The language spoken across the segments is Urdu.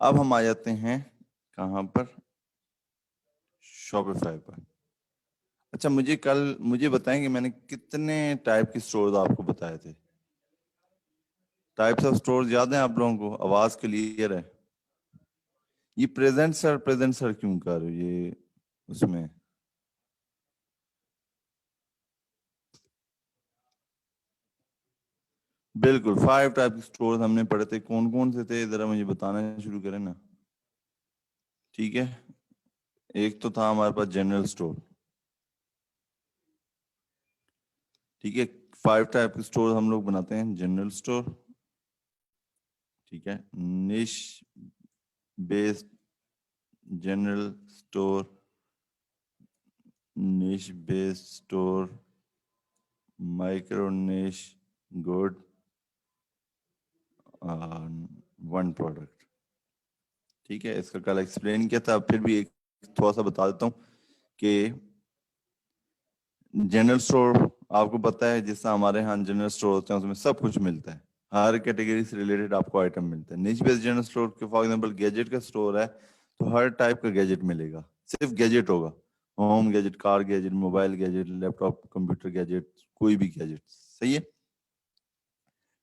اب ہم آ جاتے ہیں کہاں پر؟ شاپیفائی پر. اچھا مجھے بتائیں کہ میں نے کتنے ٹائپ کے سٹورز آپ کو بتائے تھے؟ ٹائپس آف سٹورز یاد ہیں آپ لوگوں کو؟ آواز کلیئر ہے؟ یہ پریزنٹ سر کیوں کر رہے ہو یہ اس میں؟ بالکل 5 ٹائپ کے سٹورز ہم نے پڑھے تھے. کون کون سے تھے ذرا مجھے بتانا شروع کریں نا. ٹھیک ہے، ایک تو تھا ہمارے پاس جنرل سٹور. ٹھیک ہے، 5 ٹائپ کے سٹور ہم لوگ بناتے ہیں. جنرل سٹور، ٹھیک ہے، niche based general store, niche based store, micro niche, good, one product. ٹھیک ہے، اس کا کل ایکسپلین کیا تھا. پھر بھی ایک تھوڑا سا بتا دیتا ہوں کہ جنرل سٹور آپ کو پتا ہے جس طرح ہمارے ہاں جنرل سٹور ہوتے ہیں اس میں سب کچھ ملتا ہے، ہر کیٹیگری سے ریلیٹڈ آپ کو آئٹم ملتا ہے. نیچ بیس جنرل سٹور کے فار ایگزامپل گیجٹ کا سٹور ہے تو ہر ٹائپ کا گیجٹ ملے گا، صرف گیجٹ ہوگا. ہوم گیجٹ، کار گیجٹ، موبائل گیجٹ، لیپ ٹاپ کمپیوٹر گیجٹ، کوئی بھی گیجٹ. صحیح ہے.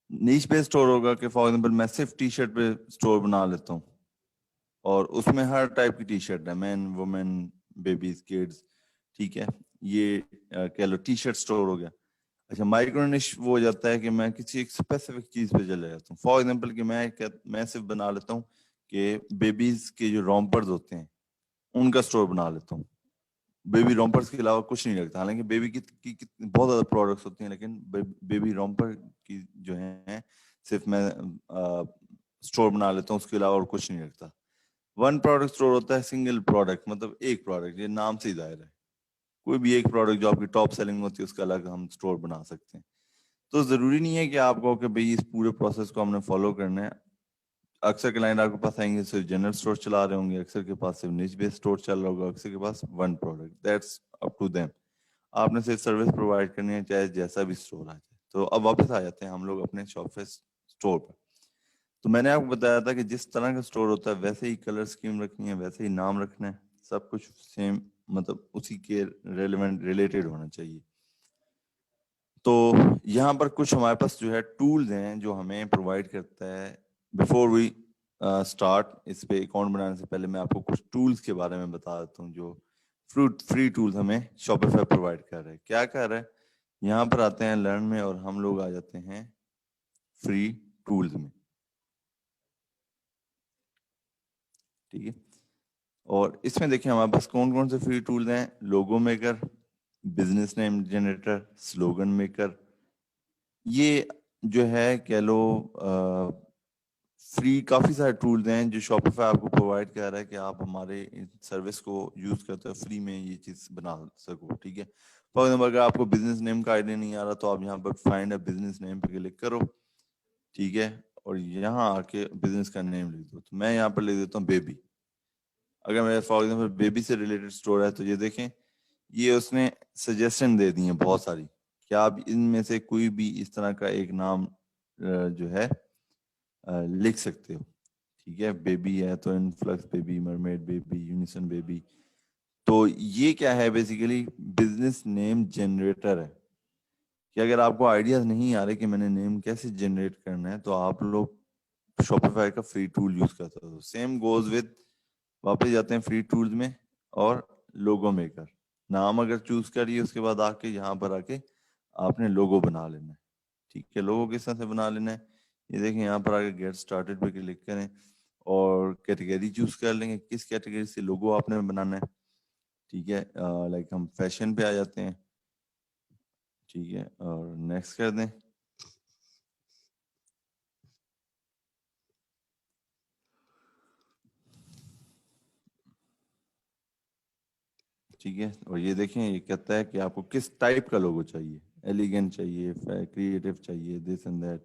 نیچ بیس سٹور ہوگا کہ فار ایگزامپل میں صرف ٹی شرٹ پہ سٹور بنا لیتا ہوں اور اس میں ہر ٹائپ کی ٹی شرٹ ہے، مین، وومن، بیبیز، کڈز. ٹھیک ہے، یہ کہہ لو ٹی شرٹ سٹور ہو گیا. اچھا، مائکرو نش وہ ہو جاتا ہے کہ میں کسی ایک اسپیسیفک چیز پہ چلے جاتا ہوں. فار ایگزامپل کہ میں صرف بنا لیتا ہوں کہ بیبیز کے جو رومپرز ہوتے ہیں ان کا سٹور بنا لیتا ہوں. بیبی رومپرز کے علاوہ کچھ نہیں رکھتا. حالانکہ بیبی کی بہت زیادہ پروڈکٹس ہوتی ہیں لیکن بیبی رومپر کی جو ہیں صرف میں سٹور بنا لیتا ہوں، اس کے علاوہ اور کچھ نہیں رکھتا. ون پروڈکٹ سٹور ہوتا ہے سنگل پروڈکٹ، مطلب ایک پروڈکٹ، یہ نام سے ہی ظاہر ہے. کوئی بھی ایک پروڈکٹ جو آپ کی ٹاپ سیلنگ ہوتی ہے اس کا الگ ہم سٹور بنا سکتے ہیں. تو ضروری نہیں ہے کہ آپ کو کہ بھئی اس پورے پروسیس کو ہم نے فالو کرنا ہے. اکثر کلائنٹ آپ کے پاس آئیں گے صرف جنرل سٹور چلا رہے ہوں گے، اکثر کے پاس صرف نیچ بیس سٹور چل رہا ہوگا، اکثر کے پاس one product. That's up to them. آپ نے صرف سروس پرووائڈ کرنی ہے چاہے جیسا بھی سٹور آ جائے. تو اب واپس آ جاتے ہیں ہم لوگ اپنے شاپفیس سٹور پر. تو میں نے آپ کو بتایا تھا کہ جس طرح کا سٹور ہوتا ہے ویسے ہی کلر اسکیم رکھنی ہے، ویسے ہی نام رکھنا ہے، سب کچھ سیم، مطلب اسی کے ریلیونٹ ریلیٹڈ ہونا چاہیے. تو یہاں پر کچھ ہمارے پاس جو ہے ٹولز ہیں جو ہمیں پرووائڈ کرتا ہے. بیفور وی اسٹارٹ، اس پہ اکاؤنٹ بنانے سے پہلے میں آپ کو کچھ ٹولز کے بارے میں بتا دیتا ہوں جو فری ٹولز ہمیں شاپیفائی پرووائڈ کر رہا ہے. کیا کر رہا ہے؟ یہاں پر آتے ہیں لرن میں اور ہم لوگ آ جاتے ہیں فری ٹولز میں. ٹھیک ہے، اور اس میں دیکھیں ہمارے پاس کون کون سے فری ٹولز ہیں. لوگو میکر، بزنس نیم جنریٹر، سلوگن میکر. یہ جو ہے کہہ لو فری کافی سارے ٹولز ہیں جو شاپیفائی آپ کو پرووائڈ کر رہا ہے کہ آپ ہمارے سروس کو یوز کرتے ہوئے فری میں یہ چیز بنا سکو. ٹھیک ہے، فار ایگزامپل اگر آپ کو بزنس نیم کا آئیڈیا نہیں آ رہا تو آپ یہاں پر فائنڈ اے بزنس نیم پہ کلک کرو. ٹھیک ہے، اور یہاں آ کے بزنس کا نیم لکھ دو. تو میں یہاں پر لکھ دیتا ہوں بیبی. اگر میرے فار ایگزامپل بیبی سے ریلیٹڈ سٹور ہے تو یہ دیکھیں یہ اس نے سجیشن دے دی ہیں بہت ساری کہ آپ ان میں سے کوئی بھی اس طرح کا ایک نام جو ہے لکھ سکتے ہو. ٹھیک ہے، بیبی ہے تو influx baby, mermaid baby, unison baby. تو یہ کیا ہے؟ بیسیکلی بزنس نیم جنریٹر ہے کہ اگر آپ کو آئیڈیاز نہیں آ رہے کہ میں نے نیم کیسے جنریٹ کرنا ہے تو آپ لوگ شاپیفائی کا فری ٹول یوز کرتے ہو. سیم گوز ود، واپس جاتے ہیں فری ٹولز میں اور لوگو میکر. نام اگر چوز کریے اس کے بعد آ کے یہاں پر آ کے آپ نے لوگو بنا لینا ہے. ٹھیک ہے، لوگو کس طرح سے بنا لینا ہے یہ دیکھیں. یہاں پر آ کے گیٹ اسٹارٹیڈ پہ کلک کریں اور کیٹیگری چوز کر لیں گے کس کیٹیگری سے لوگو آپ نے بنانا ہے. ٹھیک ہے، لائک ہم فیشن پہ آ جاتے ہیں. ٹھیک ہے، اور نیکسٹ کر دیں. ٹھیک ہے، اور یہ دیکھیں یہ کہتا ہے کہ آپ کو کس ٹائپ کا لوگو چاہیے. ایلیگنٹ چاہیے، کریٹو چاہیے، دس اینڈ دیٹ.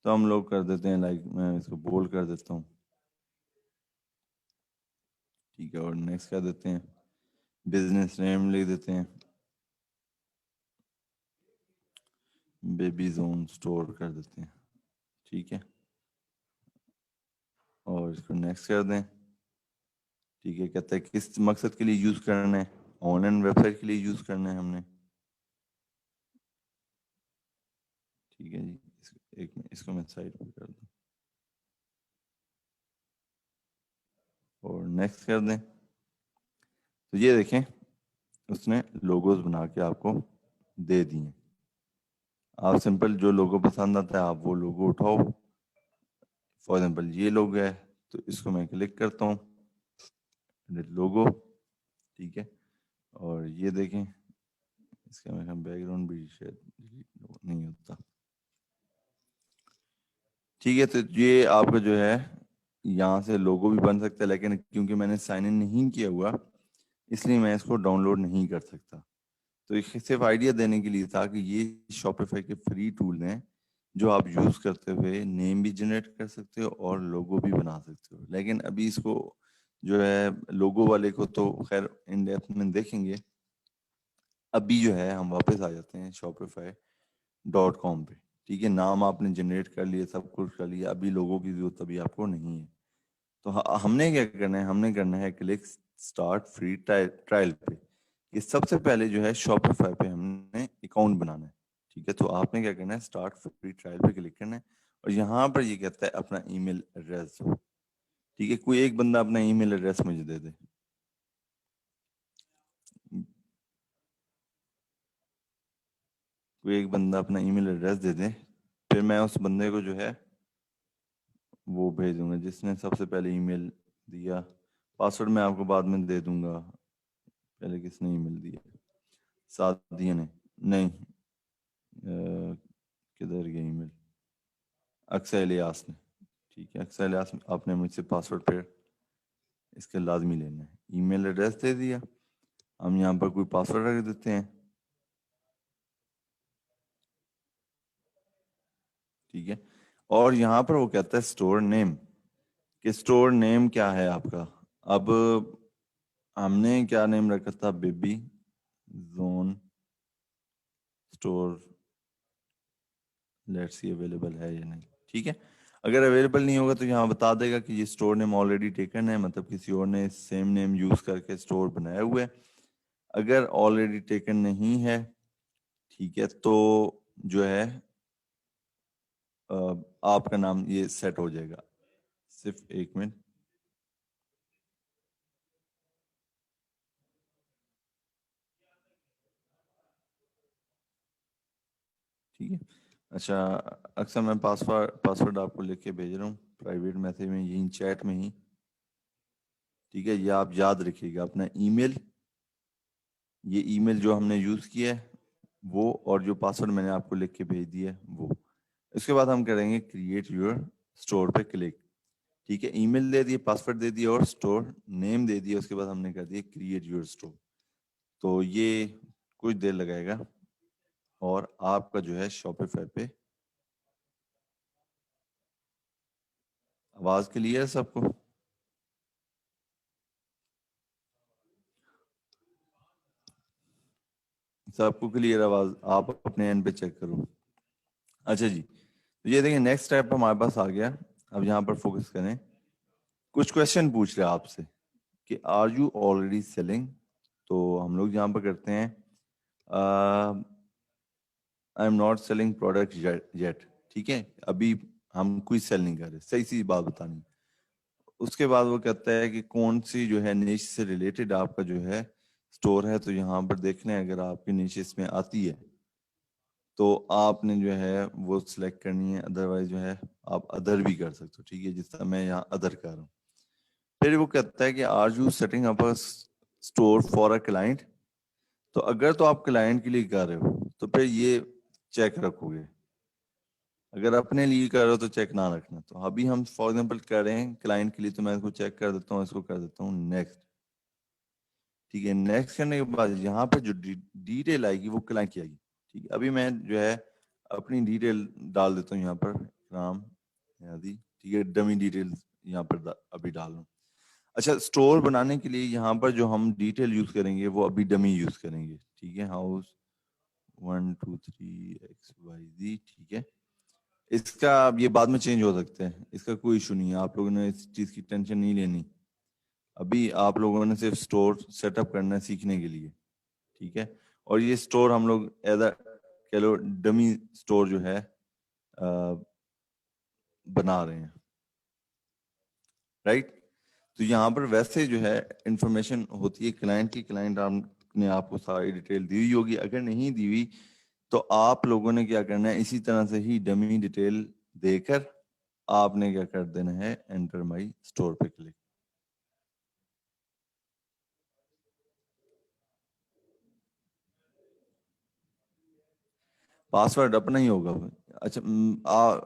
تو ہم لوگ کر دیتے ہیں لائک میں اس کو بولڈ کر دیتا ہوں. ٹھیک ہے، اور نیکسٹ کر دیتے ہیں. بزنس نیم لکھ دیتے ہیں، بیبی زون سٹور کر دیتے ہیں. ٹھیک ہے، اور اور اس کو نیکسٹ کر دیں. ٹھیک ہے, کہتا ہے کس مقصد کے لیے یوز کرنا ہے, آن لائن ویب سائٹ کے لیے یوز کرنا ہے ہم نے. ٹھیک ہے جی, ایک منٹ اس کو میں سائڈ پہ کر دوں اور نیکسٹ کر دیں. تو یہ دیکھیں اس نے لوگوز بنا کے آپ کو دے دیے. آپ سمپل جو لوگو پسند آتا ہے آپ وہ لوگو اٹھاؤ. فار ایگزامپل یہ لوگو ہے تو اس کو میں کلک کرتا ہوں, لوگو. ٹھیک ہے, اور یہ دیکھیں اس کا میں بیک گراؤنڈ بھی شاید نہیں ہوتا. ٹھیک ہے, تو یہ آپ کا جو ہے یہاں سے لوگو بھی بن سکتا ہے, لیکن کیونکہ میں نے سائن ان نہیں کیا ہوا اس لیے میں اس کو ڈاؤن لوڈ نہیں کر سکتا. تو صرف آئیڈیا دینے کے لیے تھا کہ یہ شاپیفائی کے فری ٹول ہیں جو آپ یوز کرتے ہوئے نیم بھی جنریٹ کر سکتے ہو اور لوگو بھی بنا سکتے ہو. لیکن ابھی اس کو جو ہے لوگو والے کو تو خیر ان ڈیپتھ میں دیکھیں گے. ابھی جو ہے ہم واپس آ جاتے ہیں shopify.com پہ. ٹھیک ہے, نام آپ نے جنریٹ کر لیے, سب کچھ کر لیا, ابھی لوگوں کی ضرورت ابھی آپ کو نہیں ہے. تو ہم نے کیا کرنا ہے, ہم نے کرنا ہے کلک اسٹارٹ فری ٹرائل پہ. یہ سب سے پہلے جو ہے شاپیفائی پہ ہم نے اکاؤنٹ بنانا ہے. ٹھیک ہے, تو آپ نے کیا کرنا ہے اسٹارٹ فری ٹرائل پہ کلک کرنا ہے اور یہاں پر یہ کہتا ہے اپنا ای میل ایڈریس دو. ٹھیک ہے, کوئی ایک بندہ اپنا ای میل ایڈریس مجھے دے دے. کوئی ایک بندہ اپنا ای میل ایڈریس دے دے, پھر میں اس بندے کو جو ہے وہ بھیجوں گا جس نے سب سے پہلے ای میل دیا. پاسورڈ میں آپ کو بعد میں دے دوں گا. پہلے کس نے ای میل دیا, سعدیہ نے, نہیں کدھر گیا ای میل, اکثر الیاس نے. ٹھیک ہے, اکثر الیاس آپ نے مجھ سے پاسورڈ پہ اس کے لازمی لینا ہے. ای میل ایڈریس دے دیا, ہم یہاں پر کوئی پاسورڈ رکھ دیتے ہیں. ٹھیک ہے, اور یہاں پر وہ کہتا ہے اسٹور نیم, کہ اسٹور نیم کیا ہے آپ کا. اب ہم نے کیا نیم رکھا تھا, baby zone store. Let's see available ہے یا نہیں. ٹھیک ہے, اگر اویلیبل نہیں ہوگا تو یہاں بتا دے گا کہ یہ اسٹور نیم آلریڈی ٹیکن ہے, مطلب کسی اور نے سیم نیم یوز کر کے اسٹور بنایا ہوا ہے. اگر آلریڈی ٹیکن نہیں ہے, ٹھیک ہے, تو جو ہے آپ کا نام یہ سیٹ ہو جائے گا. صرف ایک منٹ. ٹھیک ہے, اچھا اکثر میں پاسورڈ آپ کو لکھ کے بھیج رہا ہوں پرائیویٹ میسج میں, یہیں چیٹ میں ہی. ٹھیک ہے, یہ آپ یاد رکھیے گا اپنا ای میل, یہ ای میل جو ہم نے یوز کیا ہے وہ, اور جو پاسورڈ میں نے آپ کو لکھ کے بھیج دیا ہے وہ. اس کے بعد ہم کریں گے کریٹ یور اسٹور پہ کلک. ٹھیک ہے, ای میل دے دیے, پاسورڈ دے دیا اور اسٹور نیم دے دیا. اس کے بعد ہم نے کر دیا کریٹ یور اسٹور. تو یہ کچھ دیر لگائے گا اور آپ کا جو ہے شاپیفائی پہ. آواز کلیئر ہے سب کو؟ سب کو کلیئر آواز؟ آپ اپنے اینڈ پہ چیک کرو. اچھا جی, تو یہ دیکھیں نیکسٹ اسٹیپ ہمارے پاس آ گیا. اب یہاں پر فوکس کریں. کچھ کوشچن پوچھ رہے آپ سے کہ آر یو آلریڈی سیلنگ. تو ہم لوگ یہاں پر کرتے ہیں I am not selling product yet. ٹھیک ہے, ابھی ہم کوئی سیل نہیں کر رہے, صحیح سی بات بتانی. اس کے بعد وہ کہتا ہے کہ کون سی جو ہے نیش سے ریلیٹڈ آپ کا جو ہے اسٹور ہے. تو یہاں پر دیکھ لیں اگر آپ کی نیش اس میں آتی ہے تو آپ نے جو ہے وہ سلیکٹ کرنی ہے, ادروائز جو ہے آپ ادر بھی کر سکتے ہو. ٹھیک ہے, جس طرح میں یہاں ادر کر رہا ہوں. پھر وہ کہتا ہے کہ are you setting up store for a client. تو اگر تو آپ کلائنٹ کے لیے کر رہے ہو تو پھر یہ چیک رکھو گے, اگر اپنے لیے کر رہے ہو تو چیک نہ رکھنا. تو ابھی ہم فار ایگزامپل کر رہے ہیں کلائنٹ کے لیے, تو میں اس کو چیک کر دیتا ہوں, اس کو کر دیتا ہوں نیکسٹ. ٹھیک ہے, نیکسٹ کرنے کے بعد یہاں پہ جو ڈیٹیل آئے گی وہ کلائنٹ کی آئے گی. ٹھیک ہے, ابھی میں جو ہے اپنی ڈیٹیل ڈال دیتا ہوں یہاں پر, رام یادی. ٹھیک ہے, ڈمی ڈیٹیل یہاں پر ابھی ڈال رہا ہوں. اچھا, اسٹور بنانے کے لیے یہاں پر جو ہم ڈیٹیل یوز کریں گے وہ ابھی ڈمی یوز کریں گے. ٹھیک ہے, ہاؤس 1 2 3 XYZ. ٹھیک ہے, اس کا اب یہ بعد میں چینج ہو سکتے ہیں, اس کا کوئی ایشو نہیں ہے, آپ لوگوں نے اس چیز کی ٹینشن نہیں لینی. ابھی آپ لوگوں نے صرف اسٹور سیٹ اپ کرنا ہے سیکھنے کے لیے, ٹھیک ہے. اور یہ اسٹور ہم لوگ ایز اے کہہ لو ڈمی اسٹور جو ہے بنا رہے ہیں, رائٹ. تو یہاں پر ویسے جو ہے انفارمیشن ہوتی ہے کلائنٹ کی, کلائنٹ نے آپ کو ساری ڈیٹیل دی ہوئی ہوگی, اگر نہیں دی ہوئی تو آپ لوگوں نے کیا کرنا ہے, اسی طرح سے ہی ڈمی ڈیٹیل دے کر آپ نے کیا کر دینا ہے, انٹر مائی اسٹور پہ کلک. پاسورڈ اپنا ہی ہوگا. اچھا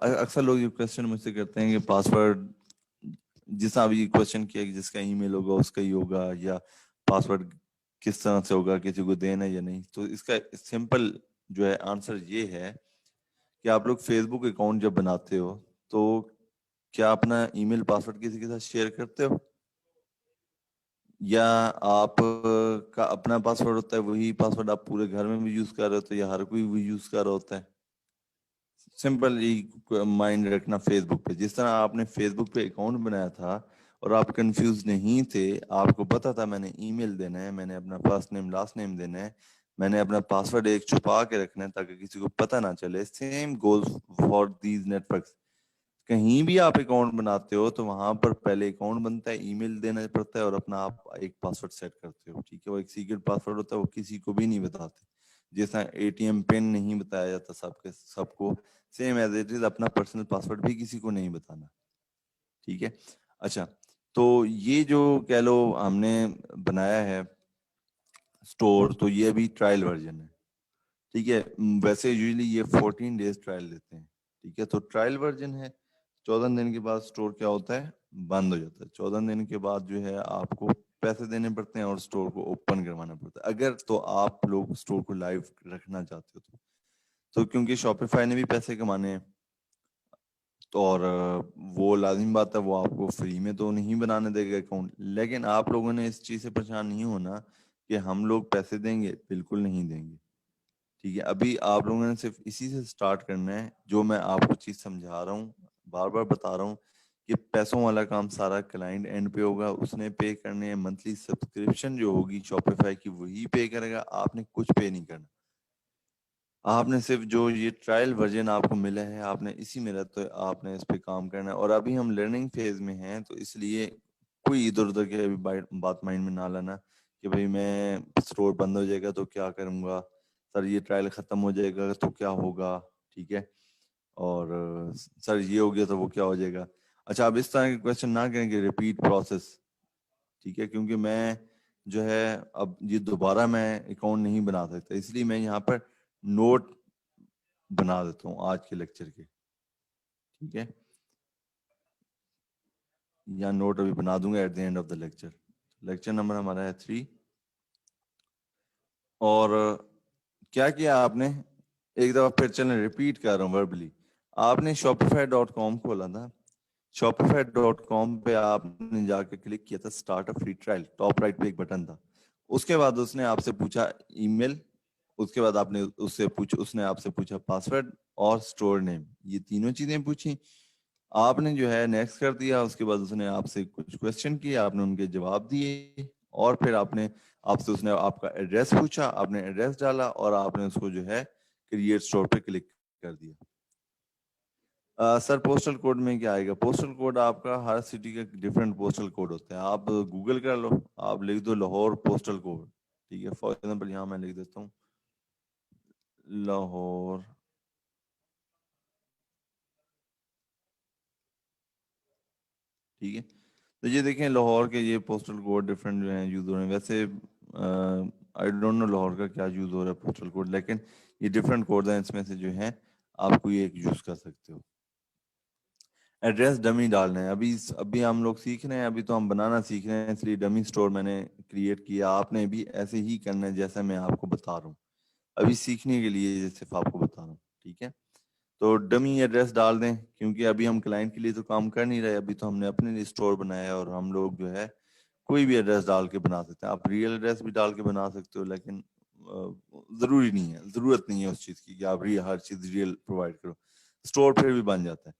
اکثر لوگ یہ کوشچن مجھ سے کرتے ہیں کہ پاسورڈ جس ابھی کوشچن کیا کہ جس کا ای میل ہوگا اس کا ہی ہوگا, یا پاسورڈ کس طرح سے ہوگا, کسی کو دینا یا نہیں. تو اس کا سمپل جو ہے آنسر یہ ہے کہ آپ لوگ فیس بک اکاؤنٹ جب بناتے ہو تو کیا اپنا ای میل پاسورڈ کسی کے ساتھ شیئر کرتے ہو, یا آپ کا اپنا پاسورڈ ہوتا ہے, وہی پاسورڈ آپ پورے گھر میں بھی یوز کر رہے ہوتے ہیں, یا ہر کوئی بھی یوز کر رہا ہوتا ہے؟ سمپل مائنڈ رکھنا فیس بک پہ, جس طرح آپ نے فیس بک پہ اکاؤنٹ بنایا تھا اور آپ کنفیوز نہیں تھے, آپ کو پتا تھا میں نے ای میل دینا ہے, میں نے اپنا فرسٹ نیم لاسٹ نیم دینا ہے, میں نے اپنا پاسورڈ ایک چھپا کے رکھنا ہے تاکہ کسی کو پتہ نہ چلے. Same goes for these networks. کہیں بھی آپ اکاؤنٹ بناتے ہو تو وہاں پر پہلے اکاؤنٹ بنتا ہے, ای میل دینا پڑتا ہے, اور اپنا آپ ایک پاسورڈ سیٹ کرتے ہو, ٹھیک ہے. وہ ایک سیکرٹ پاسورڈ ہوتا ہے, وہ کسی کو بھی نہیں بتاتے. جیسا اے ٹی ایم پن نہیں بتایا جاتا سب کو, سیم ایز اٹ از اپنا پرسنل پاسورڈ بھی کسی کو نہیں بتانا, ٹھیک ہے. اچھا, تو یہ جو کہہ لو ہم نے بنایا ہے اسٹور, تو یہ ابھی ٹرائل ورژن ہے, ٹھیک ہے. ویسے یوزلی یہ 14 ڈیز ٹرائل دیتے ہیں, ٹھیک ہے. تو ٹرائل ورژن ہے, 14 دن کے بعد اسٹور کیا ہوتا ہے, بند ہو جاتا ہے. 14 دن کے بعد جو ہے آپ کو پیسے دینے پڑتے ہیں اور اسٹور کو اوپن کروانا پڑتا ہے, اگر تو آپ لوگ اسٹور کو لائیو رکھنا چاہتے ہو تو کیونکہ شاپیفائی نے بھی پیسے کمانے ہیں, تو اور وہ لازم بات ہے, وہ آپ کو فری میں تو نہیں بنانے دے گا اکاؤنٹ. لیکن آپ لوگوں نے اس چیز سے پریشان نہیں ہونا کہ ہم لوگ پیسے دیں گے, بالکل نہیں دیں گے, ٹھیک ہے. ابھی آپ لوگوں نے صرف اسی سے سٹارٹ کرنا ہے, جو میں آپ کو چیز سمجھا رہا ہوں, بار بار بتا رہا ہوں کہ پیسوں والا کام سارا کلائنٹ اینڈ پہ ہوگا, اس نے پے کرنے ہیں. منتھلی سبسکرپشن جو ہوگی شاپیفائی کی وہی پے کرے گا, آپ نے کچھ پے نہیں کرنا. آپ نے صرف جو یہ ٹرائل ورژن آپ کو ملا ہے, آپ نے اسی میں رہتے آپ نے اس پہ کام کرنا ہے. اور ابھی ہم لرننگ فیز میں ہیں, تو اس لیے کوئی ادھر ادھر کے بات مائنڈ میں نہ لانا کہ بھئی میں اسٹور بند ہو جائے گا تو کیا کروں گا, سر یہ ٹرائل ختم ہو جائے گا تو کیا ہوگا, ٹھیک ہے, اور سر یہ ہو گیا تو وہ کیا ہو جائے گا. اچھا, اب اس طرح کے کویشچن نہ کریں کہ ریپیٹ پروسیس, ٹھیک ہے, کیونکہ میں جو ہے اب یہ دوبارہ میں اکاؤنٹ نہیں بنا سکتا, اس لیے میں یہاں پر نوٹ بنا دیتا ہوں آج کے لیکچر کے, ٹھیک ہے, یا نوٹ ابھی بنا دوں گا at the end of the lecture. Lecture number ہمارا ہے 3. اور کیا کیا آپ نے, ایک دفعہ پھر چلیں ریپیٹ کر رہا ہوں وربلی. آپ نے shopify.com کھولا تھا, shopify.com پہ آپ نے جا کے کلک کیا تھا start a free trial, top right پہ ایک بٹن تھا. اس کے بعد اس نے آپ سے پوچھا ای میل, اس کے بعد آپ نے اس نے آپ سے پوچھا پاسورڈ اور اسٹور نیم, یہ تینوں چیزیں پوچھی. آپ نے جو ہے نیکسٹ کر دیا, اس کے بعد اس نے آپ سے کچھ کوشچن کیے, آپ نے ان کے جواب دیے, اور پھر آپ سے اس نے آپ کا ایڈریس پوچھا, آپ نے ایڈریس ڈالا, اور آپ نے اس کو جو ہے کریٹ اسٹور پہ کلک کر دیا. سر پوسٹل کوڈ میں کیا آئے گا؟ پوسٹل کوڈ آپ کا ہر سٹی کا ڈفرینٹ پوسٹل کوڈ ہوتا ہے. آپ گوگل کر لو, آپ لکھ دو لاہور پوسٹل کوڈ, ٹھیک ہے. فار ایگزامپل یہاں میں لکھ دیتا ہوں لاہور, ٹھیک ہے. تو یہ دیکھیں لاہور کے یہ پوسٹل کوڈ ڈفرینٹ جو ہیں یوز ہو رہے ہیں. ویسے آئی ڈونٹ نو لاہور کا کیا یوز ہو رہا ہے پوسٹل کوڈ, لیکن یہ ڈفرینٹ کوڈ ہیں, اس میں سے جو ہیں آپ کوئی ایک یوز کر سکتے ہو. ایڈریس ڈمی ڈالنا ہے. ابھی ہم لوگ سیکھ رہے ہیں, ابھی تو ہم بنانا سیکھ رہے ہیں, اس لیے ڈمی اسٹور میں نے کریٹ کیا. آپ نے بھی ایسے ہی کرنا ہے جیسا میں آپ کو بتا رہا ہوں, ابھی سیکھنے کے لیے صرف آپ کو بتا رہا ہوں, ٹھیک ہے. تو ڈمی ایڈریس ڈال دیں, کیونکہ ابھی ہم کلائنٹ کے لیے تو کام کر نہیں رہے, ابھی تو ہم نے اپنے لیے اسٹور بنایا ہے, اور ہم لوگ جو ہے کوئی بھی ایڈریس ڈال کے بنا سکتے ہیں. آپ ریئل ایڈریس بھی ڈال کے بنا سکتے ہو, لیکن ضروری نہیں ہے, ضرورت نہیں ہے اس چیز کی کہ آپ ہر چیز ریئل پرووائڈ کرو. اسٹور پھر بھی بن جاتا ہے.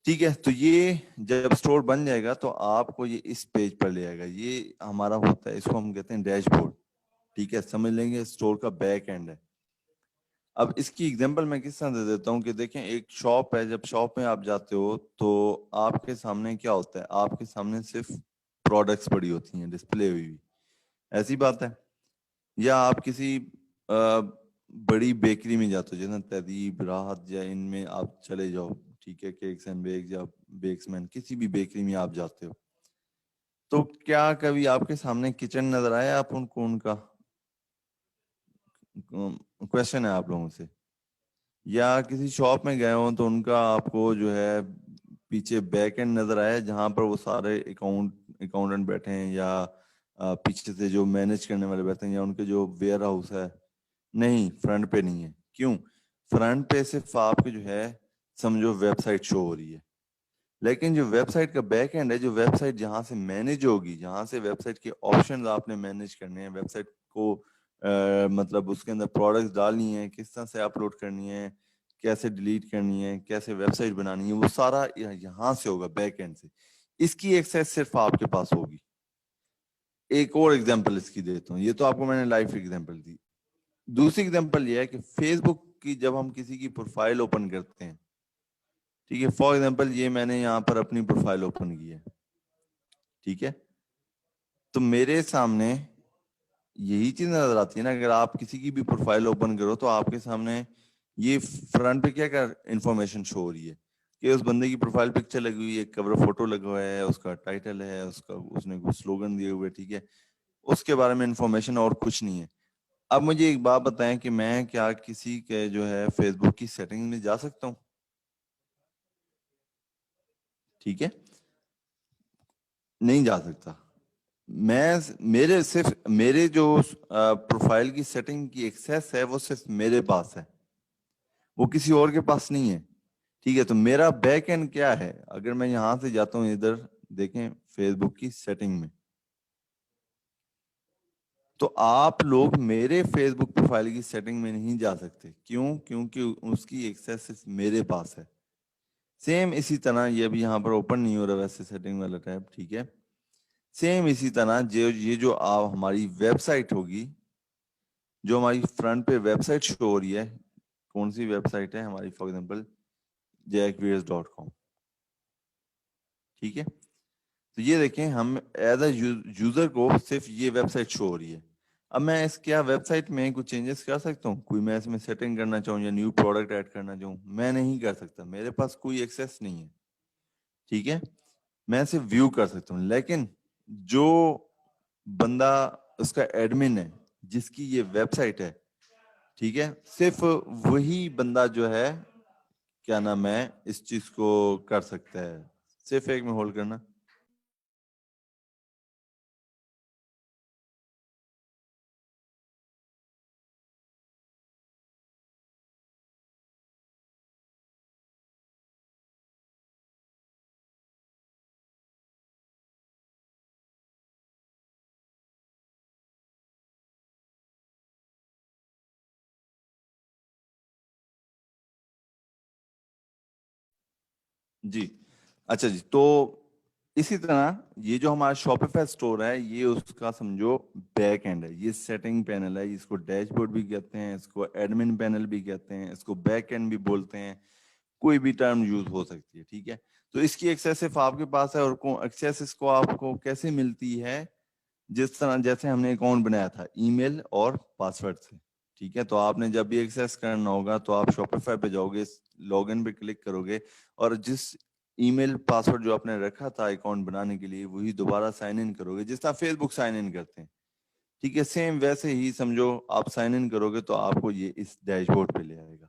ٹھیک ہے, تو یہ جب اسٹور بن جائے گا تو آپ کو یہ اس پیج پر لے آئے گا. یہ ہمارا ہوتا ہے, اس کو ہم کہتے ہیں ڈیش بورڈ. ٹھیک ہے, سمجھ لیں گے اسٹور کا بیک اینڈ ہے. اب اس کی ایگزامپل میں کس طرح دے دیتا ہوں کہ دیکھیں ایک شاپ ہے, جب شاپ میں آپ جاتے ہو تو آپ کے سامنے کیا ہوتا ہے, آپ کے سامنے صرف پروڈکٹس پڑی ہوتی ہیں ڈسپلے ہوئی, ایسی بات ہے. یا آپ کسی بڑی بیکری میں جاتے ہو, جیسے تہذیب, راحت, یا ان میں آپ چلے جاؤ, ٹھیک ہے, کیکس اینڈ بیکس یا بیکس مین, کسی بھی بیکری میں آپ جاتے ہو, تو کیا کبھی آپ کے سامنے کچن نظر آیا آپ ان کو, ان کا کوشچن ہے آپ لوگوں سے. یا کسی شاپ میں گئے ہوں تو ان کا آپ کو جو ہے پیچھے بیک اینڈ نظر آیا جہاں پر وہ سارے اکاؤنٹنٹ بیٹھے ہیں, یا پیچھے سے جو مینج کرنے والے بیٹھے ہیں, یا ان کے جو ویئر ہاؤس ہے. نہیں, فرنٹ پہ نہیں ہے. کیوں؟ فرنٹ پہ صرف آپ کے جو ہے سمجھو ویب سائٹ شو ہو رہی ہے, لیکن جو ویب سائٹ کا بیک اینڈ ہے, جو ویب سائٹ جہاں سے مینج ہوگی, جہاں سے ویب سائٹ کے آپشنز آپ نے مینج کرنے ہیں, ویب سائٹ کو مطلب اس کے اندر پروڈکٹس ڈالنی ہے, کس طرح سے اپلوڈ کرنی ہے, کیسے ڈیلیٹ کرنی ہے, کیسے ویب سائٹ بنانی ہے, وہ سارا یہاں سے ہوگا, بیک اینڈ سے. اس کی ایکسیس صرف آپ کے پاس ہوگی. ایک اور ایگزامپل اس کی دیتا ہوں, یہ تو آپ کو میں نے لائیو ایگزامپل دی. دوسری ایگزامپل یہ ہے کہ فیس بک کی جب ہم کسی کی پروفائل اوپن کرتے ہیں, ٹھیک ہے, فار ایگزامپل یہ میں نے یہاں پر اپنی پروفائل اوپن کی ہے, ٹھیک ہے, تو میرے سامنے یہی چیز نظر آتی ہے نا. اگر آپ کسی کی بھی پروفائل اوپن کرو تو آپ کے سامنے یہ فرنٹ پہ کیا کیا انفارمیشن شو ہو رہی ہے کہ اس بندے کی پروفائل پکچر لگی ہوئی ہے, کور فوٹو لگا ہوا ہے, اس کا ٹائٹل ہے, اس نے کوئی سلوگن دیے ہوئے, ٹھیک ہے, اس کے بارے میں انفارمیشن اور کچھ نہیں ہے. اب مجھے ایک بات بتائیں کہ میں کیا کسی کے جو ہے فیس بک کی سیٹنگ میں جا سکتا ہوں؟ ٹھیک ہے, نہیں جا سکتا. میرے صرف میرے جو پروفائل کی سیٹنگ کی ایکسیس ہے وہ صرف میرے پاس ہے, وہ کسی اور کے پاس نہیں ہے. ٹھیک ہے, تو میرا بیک اینڈ کیا ہے؟ اگر میں یہاں سے جاتا ہوں ادھر دیکھیں فیس بک کی سیٹنگ میں, تو آپ لوگ میرے فیس بک پروفائل کی سیٹنگ میں نہیں جا سکتے. کیوں؟ کیونکہ اس کی ایکسیس صرف میرے پاس ہے. سیم اسی طرح یہ ابھی یہاں پر اوپن نہیں ہو رہا ویسے سیٹنگ والا ٹیب, ٹھیک ہے. سیم اسی طرح یہ جو ہماری ویب سائٹ ہوگی, جو ہماری فرنٹ پہ ویب سائٹ شو ہو رہی ہے, کون سی ویب سائٹ ہے ہماری, فار ایگزامپل jackviz.com, ٹھیک ہے. تو یہ دیکھیں ہم ایز اے یوزر کو صرف یہ ویب سائٹ شو ہو رہی ہے. اب میں اس کیا ویب سائٹ میں کچھ چینجز کر سکتا ہوں؟ کوئی میں اس میں سیٹنگ کرنا چاہوں یا نیو پروڈکٹ ایڈ کرنا چاہوں, میں نہیں کر سکتا, میرے پاس کوئی ایکسیس نہیں ہے. ٹھیک ہے, میں صرف ویو کر سکتا ہوں. لیکن جو بندہ اس کا ایڈمن ہے, جس کی یہ ویب سائٹ ہے, ٹھیک ہے, صرف وہی بندہ جو ہے کیا نام ہے اس چیز کو کر سکتا ہے. صرف ایک میں ہولڈ کرنا. جی اچھا جی, تو اسی طرح یہ جو ہمارا شاپیفائی اسٹور ہے, یہ اس کا سمجھو بیک اینڈ ہے, یہ سیٹنگ پینل ہے, اس کو ڈیش بورڈ بھی کہتے ہیں, اس کو ایڈمن پینل بھی کہتے ہیں, اس کو بیک اینڈ بھی بولتے ہیں, کوئی بھی ٹرم یوز ہو سکتی ہے. ٹھیک ہے, تو اس کی ایکسیس صرف آپ کے پاس ہے, اور ایکسیس اس کو آپ کو کیسے ملتی ہے؟ جس طرح جیسے ہم نے اکاؤنٹ بنایا تھا ای میل اور پاسورڈ سے. ٹھیک ہے, تو آپ نے جب بھی ایکسیس کرنا ہوگا تو آپ شاپیفائی پہ جاؤ گے, لاگ ان پہ کلک کرو گے, اور جس ای میل پاسورڈ جو آپ نے رکھا تھا اکاؤنٹ بنانے کے لیے وہی دوبارہ سائن ان کرو گے, جس طرح فیس بک سائن ان کرتے ہیں. ٹھیک ہے, سیم ویسے ہی سمجھو آپ سائن ان کرو گے تو آپ کو یہ اس ڈیش بورڈ پہ لے آئے گا.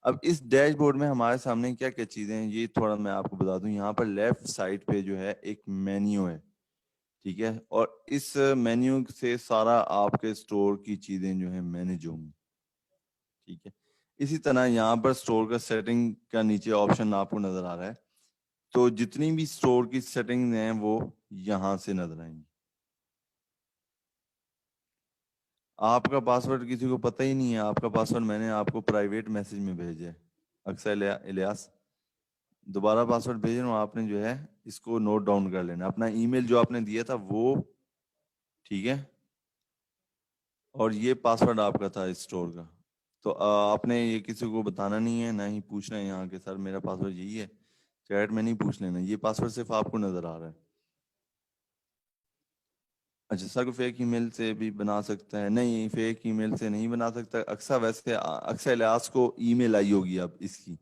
اب اس ڈیش بورڈ میں ہمارے سامنے کیا کیا چیزیں ہیں یہ تھوڑا میں آپ کو بتا دوں. یہاں پر لیفٹ سائڈ پہ جو ہے ایک مینیو ہے, ٹھیک ہے, اور اس مینیو سے سارا آپ کے اسٹور کی چیزیں جو ہیں مینیج ہوں گی. ٹھیک ہے, اسی طرح یہاں پر اسٹور کا سیٹنگ کا نیچے آپشن آپ کو نظر آ رہا ہے, تو جتنی بھی اسٹور کی سیٹنگ ہیں وہ یہاں سے نظر آئیں گی. آپ کا پاسورڈ کسی کو پتہ ہی نہیں ہے, آپ کا پاسورڈ میں نے آپ کو پرائیویٹ میسج میں بھیجا ہے. اکثر الیاس دوبارہ پاسورڈ بھیج رہا ہوں, آپ نے جو ہے اس کو نوٹ ڈاؤن کر لینا, اپنا ای میل جو آپ نے دیا تھا وہ, ٹھیک ہے, اور یہ پاسورڈ آپ کا تھا اسٹور کا. تو آپ نے یہ کسی کو بتانا نہیں ہے, نہ ہی پوچھنا ہے یہاں کہ سر میرا پاسورڈ یہی ہے, چیٹ میں نہیں پوچھ لینا, یہ پاسورڈ صرف آپ کو نظر آ رہا ہے. اچھا سر کو فیک ای میل سے بھی بنا سکتا ہے؟ نہیں, فیک ای میل سے نہیں بنا سکتا. اکثر الیاس کو ای میل آئی ہوگی اب اس کی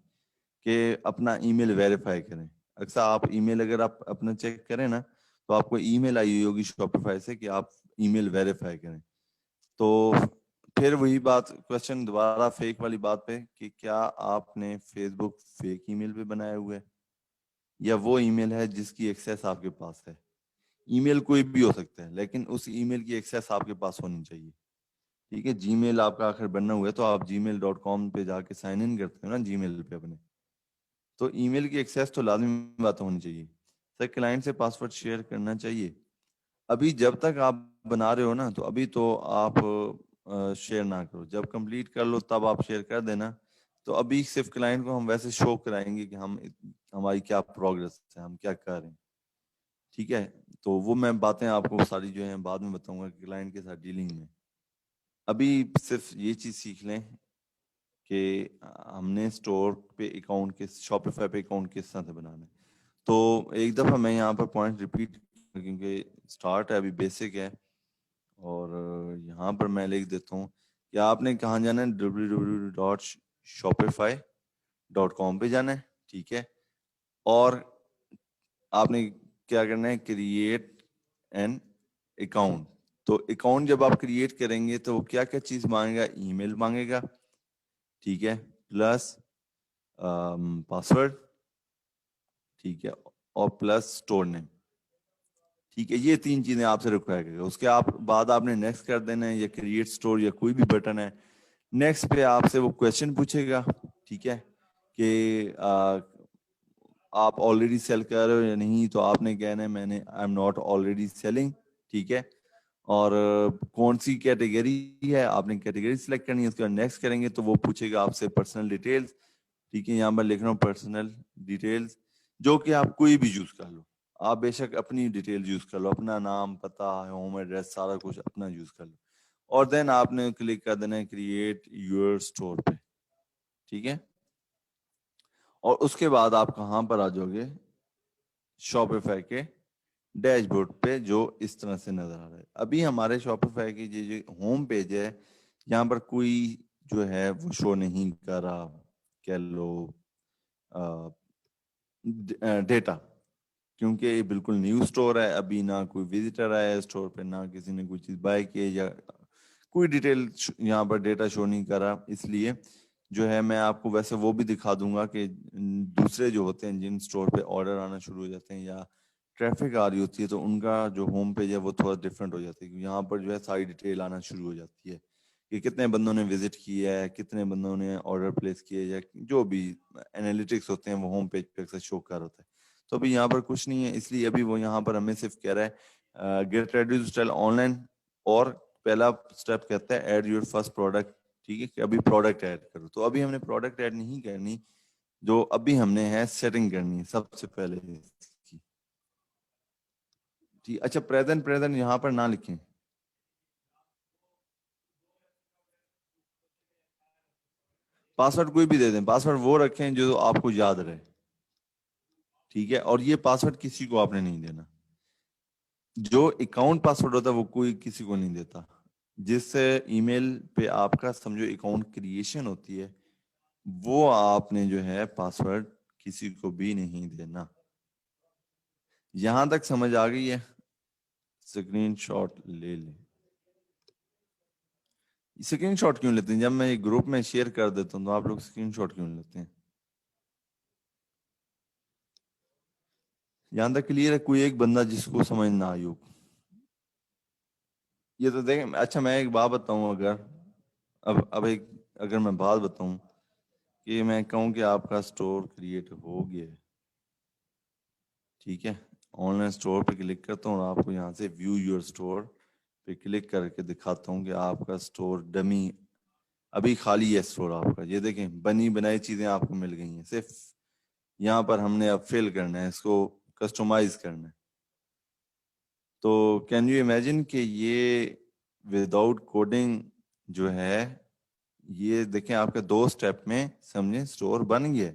کہ اپنا ای میل ویریفائی کریں. اکثر آپ ای میل اگر آپ اپنا چیک کریں نا تو آپ کو ای میل آئی ہوگی شاپیفائی سے کہ آپ ای میل ویریفائی کریں. تو پھر وہی بات, کوشچن دوبارہ فیک والی بات پہ کہ کیا آپ نے فیس بک فیک ای میل پہ بنایا ہوا ہے یا وہ ای میل ہے جس کی ایکسیس آپ کے پاس ہے. ای میل کوئی بھی ہو سکتا ہے لیکن اس ای میل کی ایکسیس آپ کے پاس ہونی چاہیے. ٹھیک ہے, جی میل آپ کا آخر بننا ہوا ہے تو آپ gmail.com پہ جا کے سائن ان کرتے ہو نا جی میل پہ اپنے, تو ای میل کی ایکسیس تو لازمی بات ہونی چاہیے. سر کلائنٹ سے پاسورڈ شیئر کرنا چاہیے؟ ابھی جب تک آپ بنا رہے ہو نا تو ابھی تو آپ شیئر نہ کرو, جب کمپلیٹ کر لو تب آپ شیئر کر دینا. تو ابھی صرف کلائنٹ کو ہم ویسے شو کرائیں گے کہ ہماری کیا پروگرس ہے, ہم کیا کر رہے ہیں. ٹھیک ہے, تو وہ میں باتیں آپ کو ساری جو ہیں بعد میں بتاؤں گا کلائنٹ کے ساتھ ڈیلنگ میں. ابھی صرف یہ چیز سیکھ لیں کہ ہم نے اسٹور پہ اکاؤنٹ کے شاپیفائی پہ اکاؤنٹ کس طرح سے بنانا ہے. تو ایک دفعہ میں یہاں پر پوائنٹ ریپیٹ کیونکہ اسٹارٹ ہے ابھی بیسک ہے, اور یہاں پر میں لکھ دیتا ہوں کہ آپ نے کہاں جانا ہے, www.shopify.com پہ جانا ہے. ٹھیک ہے, اور آپ نے کیا کرنا ہے, کریٹ این اکاؤنٹ. تو اکاؤنٹ جب آپ کریٹ کریں گے تو کیا کیا چیز مانگے گا, ای میل مانگے گا, ٹھیک ہے, پلس پاسورڈ, ٹھیک ہے, اور پلس اسٹور نیم. ٹھیک ہے, یہ تین چیزیں آپ سے ریکوائر کرے گا. اس کے بعد آپ نے نیکسٹ کر دینا ہے, یا کریٹ اسٹور یا کوئی بھی بٹن ہے, نیکسٹ پہ آپ سے وہ کویشچن پوچھے گا. ٹھیک ہے, کہ آپ آلریڈی سیل کر رہے ہو یا نہیں, تو آپ نے کہنا ہے میں نے I am not already selling. ٹھیک ہے, اور کون سی کیٹیگری ہے, آپ نے کیٹیگری سلیکٹ کرنی ہے. اس کے بعد نیکسٹ کریں گے تو وہ پوچھے گا آپ سے پرسنل ڈیٹیلز. ٹھیک ہے, یہاں پر لکھ رہا ہوں پرسنل ڈیٹیلز, جو کہ آپ کوئی بھی یوز کر لو. آپ بے شک اپنی ڈیٹیل یوز کر لو, اپنا نام, پتہ, ہوم ایڈریس, سارا کچھ اپنا یوز کر لو. اور دین آپ نے کلک کر دینا ہے کریٹ یور اسٹور پہ. ٹھیک ہے, اور اس کے بعد آپ کہاں پر آ جاؤ گے, شاپیفائی کے ڈیش بورڈ پہ, جو اس طرح سے نظر آ رہا ہے. ابھی ہمارے شاپیفائی کی جو ہوم پیج ہے, یہاں پر کوئی جو ہے وہ شو نہیں کر رہا, کہہ لو ڈیٹا, کیونکہ یہ بالکل نیو اسٹور ہے. ابھی نہ کوئی وزٹر آیا ہے اسٹور پہ, نہ کسی نے کوئی چیز بائی کی, یا کوئی ڈیٹیل یہاں پر ڈیٹا شو نہیں کر رہا. اس لیے جو ہے میں آپ کو ویسے وہ بھی دکھا دوں گا کہ دوسرے جو ہوتے ہیں جن اسٹور پہ آرڈر آنا شروع ہو جاتے ہیں یا ٹریفک آ رہی ہوتی ہے, تو ان کا جو ہوم پیج ہے وہ تھوڑا ڈفرینٹ ہو جاتا ہے. یہاں پر جو ہے ساری ڈیٹیل آنا شروع ہو جاتی ہے کہ کتنے بندوں نے وزٹ کیا ہے, کتنے بندوں نے آرڈر پلیس کیا ہے, یا جو بھی انالیٹکس ہوتے ہیں وہ ہوم پیج پہ اکثر شو کر ہوتا ہے. تو ابھی یہاں پر کچھ نہیں ہے, اس لیے ابھی وہ یہاں پر ہمیں صرف کہہ رہا ہے get ready to sell online, اور پہلا اسٹیپ کہتا ہے ایڈ یور فرسٹ پروڈکٹ. ٹھیک ہے, کہ ابھی پروڈکٹ ایڈ کرو. تو ابھی ہم نے پروڈکٹ ایڈ نہیں کرنی, جو ابھی ہم نے ہے سیٹنگ کرنی ہے سب سے پہلے. ٹھیک, اچھا پریزنٹ یہاں پر نہ لکھیں, پاسورڈ کوئی بھی دے دیں, پاسورڈ وہ رکھیں جو آپ کو یاد رہے. ٹھیک ہے, اور یہ پاسورڈ کسی کو آپ نے نہیں دینا. جو اکاؤنٹ پاسورڈ ہوتا ہے وہ کوئی کسی کو نہیں دیتا. جس سے ای میل پہ آپ کا سمجھو اکاؤنٹ کریشن ہوتی ہے, وہ آپ نے جو ہے پاسورڈ کسی کو بھی نہیں دینا. یہاں تک سمجھ آ گئی ہے؟ اسکرین شاٹ لے لیں. اسکرین شاٹ کیوں لیتے ہیں؟ جب میں گروپ میں شیئر کر دیتا ہوں تو آپ لوگ اسکرین شاٹ کیوں لیتے ہیں؟ یہاں تک کلیئر ہے؟ کوئی ایک بندہ جس کو سمجھ نہ آئی ہو. یہ تو دیکھیں, اچھا میں ایک بات بتاؤں, اب ایک اگر میں بات بتاؤں کہ میں کہوں کہ آپ کا سٹور کریٹ ہو گیا ہے, ٹھیک ہے, آن لائن سٹور پہ کلک کرتا ہوں اور آپ کو یہاں سے ویو یور سٹور پہ کلک کر کے دکھاتا ہوں کہ آپ کا سٹور ڈمی ابھی خالی ہے اسٹور آپ کا. یہ دیکھیں بنی بنائی چیزیں آپ کو مل گئی ہیں, صرف یہاں پر ہم نے اب فل کرنا ہے, اس کو کسٹمائز کرنا ہے. تو کین یو امیجن کہ یہ وداؤٹ کوڈنگ جو ہے, یہ دیکھیں آپ کے 2 اسٹیپ میں سمجھیں اسٹور بن گیا,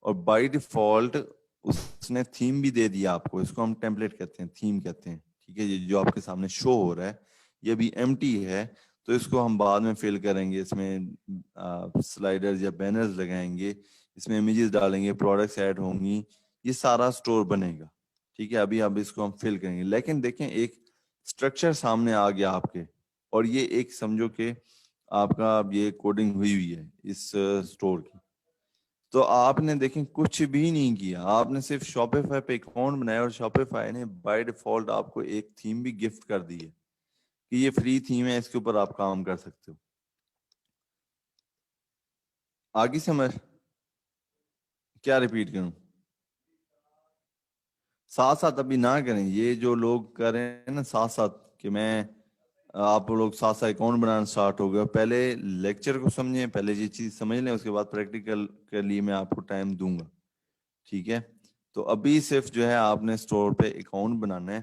اور بائی ڈیفالٹ اس نے تھیم بھی دے دیا آپ کو. اس کو ہم ٹیمپلیٹ کہتے ہیں, تھیم کہتے ہیں, ٹھیک ہے. یہ جو آپ کے سامنے شو ہو رہا ہے یہ بھی ایمٹی ہے, تو اس کو ہم بعد میں فل کریں گے. اس میں سلائڈرز یا بینرز لگائیں گے, اس میں امیجز ڈالیں گے, پروڈکٹس ایڈ ہوں گی, یہ سارا اسٹور بنے گا, ٹھیک ہے. ابھی اب اس کو ہم فل کریں گے, لیکن دیکھیں ایک اسٹرکچر سامنے آ گیا آپ کے, اور یہ ایک سمجھو کہ آپ کا اب یہ کوڈنگ ہوئی ہے اس اسٹور کی. تو آپ نے دیکھیں کچھ بھی نہیں کیا, آپ نے صرف شاپیفائی پہ اکاؤنٹ بنایا, اور شاپیفائی نے بائی ڈیفالٹ آپ کو ایک تھیم بھی گفٹ کر دی ہے کہ یہ فری تھیم ہے, اس کے اوپر آپ کام کر سکتے ہو. آگے سمجھ کیا ریپیٹ کروں؟ ساتھ ساتھ ابھی نہ کریں, یہ جو لوگ کر رہے ہیں نا ساتھ ساتھ, کہ میں آپ لوگ ساتھ ساتھ اکاؤنٹ بنانا سٹارٹ ہو گیا. پہلے لیکچر کو سمجھیں, پہلے یہ چیز سمجھ لیں, اس کے بعد پریکٹیکل کے لیے میں آپ کو ٹائم دوں گا, ٹھیک ہے. تو ابھی صرف جو ہے آپ نے اسٹور پہ اکاؤنٹ بنانا ہے,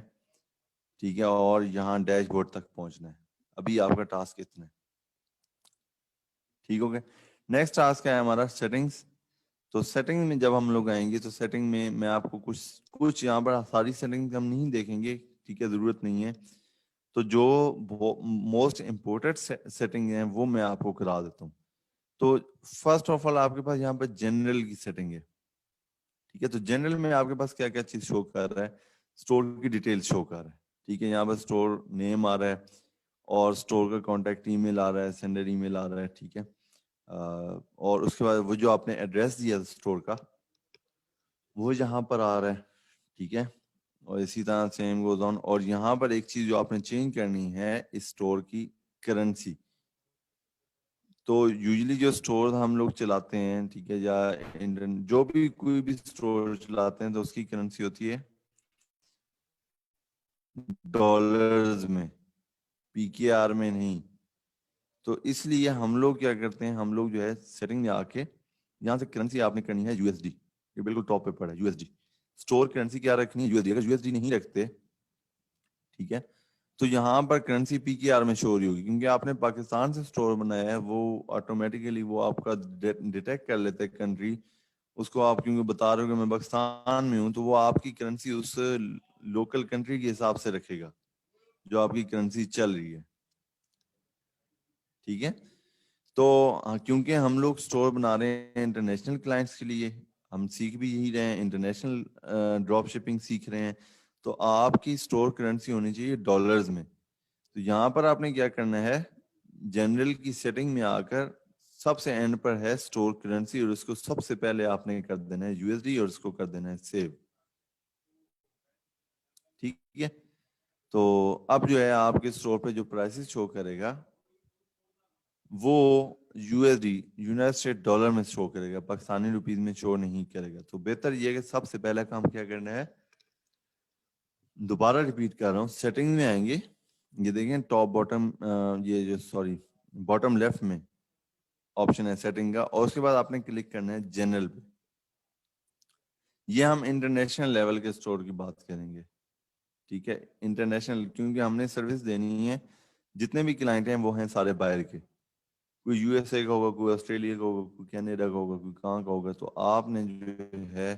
ٹھیک ہے, اور یہاں ڈیش بورڈ تک پہنچنا ہے. ابھی آپ کا ٹاسک اتنا ہے, ٹھیک ہو گیا. نیکسٹ ٹاسک ہے ہمارا سیٹنگز. تو سیٹنگ میں جب ہم لوگ آئیں گے تو سیٹنگ میں آپ کو کچھ یہاں پر ساری سیٹنگ ہم نہیں دیکھیں گے, ٹھیک ہے, ضرورت نہیں ہے. تو جو موسٹ امپورٹنٹ سیٹنگ ہیں وہ میں آپ کو کرا دیتا ہوں. تو فرسٹ آف آل آپ کے پاس یہاں پہ جنرل کی سیٹنگ ہے, ٹھیک ہے. تو جنرل میں آپ کے پاس کیا کیا چیز شو کر رہا ہے؟ اسٹور کی ڈیٹیل شو کر رہا ہے, ٹھیک ہے. یہاں پر اسٹور نیم آ رہا ہے, اور اسٹور کا کانٹیکٹ ای میل آ رہا ہے, سینڈر ای میل آ رہا ہے, ٹھیک ہے. اور اس کے بعد وہ جو آپ نے ایڈریس دیا اسٹور کا وہ یہاں پر آ رہا ہے, ٹھیک ہے. اور اسی طرح سیم گوز آن. اور یہاں پر ایک چیز جو آپ نے چینج کرنی ہے اس اسٹور کی کرنسی. تو یوزلی جو اسٹور ہم لوگ چلاتے ہیں, ٹھیک ہے, یا انڈین جو بھی کوئی بھی اسٹور چلاتے ہیں تو اس کی کرنسی ہوتی ہے ڈالرز میں, پی کے آر میں نہیں. تو اس لیے ہم لوگ کیا کرتے ہیں, ہم لوگ جو ہے سیٹنگ میں آ کے یہاں سے کرنسی آپ نے کرنی ہے یو ایس ڈی. یہ بالکل ٹاپ پہ پڑا ہے U S D. Store currency کیا رکھنی ہے؟ U S D. اگر یو ایس ڈی نہیں رکھتے, ٹھیک ہے, تو یہاں پر کرنسی پی کے آر میں شو ہو رہی ہوگی, کیونکہ آپ نے پاکستان سے اسٹور بنایا ہے, وہ آٹومیٹیکلی وہ آپ کا ڈیٹیکٹ کر لیتے کنٹری. اس کو آپ کیونکہ بتا رہے ہو کہ میں پاکستان میں ہوں, تو وہ آپ کی کرنسی اس لوکل کنٹری کے حساب سے رکھے گا جو آپ کی کرنسی چل رہی ہے, ٹھیک ہے. تو کیونکہ ہم لوگ اسٹور بنا رہے ہیں انٹرنیشنل کلائنٹس کے لیے, ہم سیکھ بھی یہی رہے ہیں, انٹرنیشنل ڈراپ شپنگ سیکھ رہے ہیں, تو آپ کی اسٹور کرنسی ہونی چاہیے ڈالرز میں. تو یہاں پر آپ نے کیا کرنا ہے, جنرل کی سیٹنگ میں آ کر سب سے اینڈ پر ہے اسٹور کرنسی, اور اس کو سب سے پہلے آپ نے کر دینا ہے یو ایس ڈی, اور اس کو کر دینا ہے سیو, ٹھیک ہے. تو اب جو ہے آپ کے اسٹور پہ جو پرائسز شو کرے گا وہ U S D United state dollar میں شو کرے گا, پاکستانی روپیز میں شو نہیں کرے گا. تو بہتر یہ کہ سب سے پہلا کام کیا کرنا ہے, دوبارہ ریپیٹ کر رہا ہوں, سیٹنگ میں آئیں گے, یہ دیکھیں ٹاپ باٹم, یہ جو سوری باٹم لیفٹ میں آپشن ہے سیٹنگ کا, اور اس کے بعد آپ نے کلک کرنا ہے جنرل پہ. یہ ہم انٹرنیشنل لیول کے اسٹور کی بات کریں گے, ٹھیک ہے, انٹرنیشنل, کیونکہ ہم نے سروس دینی ہے, جتنے بھی کلائنٹ ہیں وہ ہیں سارے باہر کے, کوئی یو ایس اے کا ہوگا, کوئی آسٹریلیا کا ہوگا, کوئی کینیڈا کا ہوگا, کوئی کہاں کا ہوگا. تو آپ نے جو ہے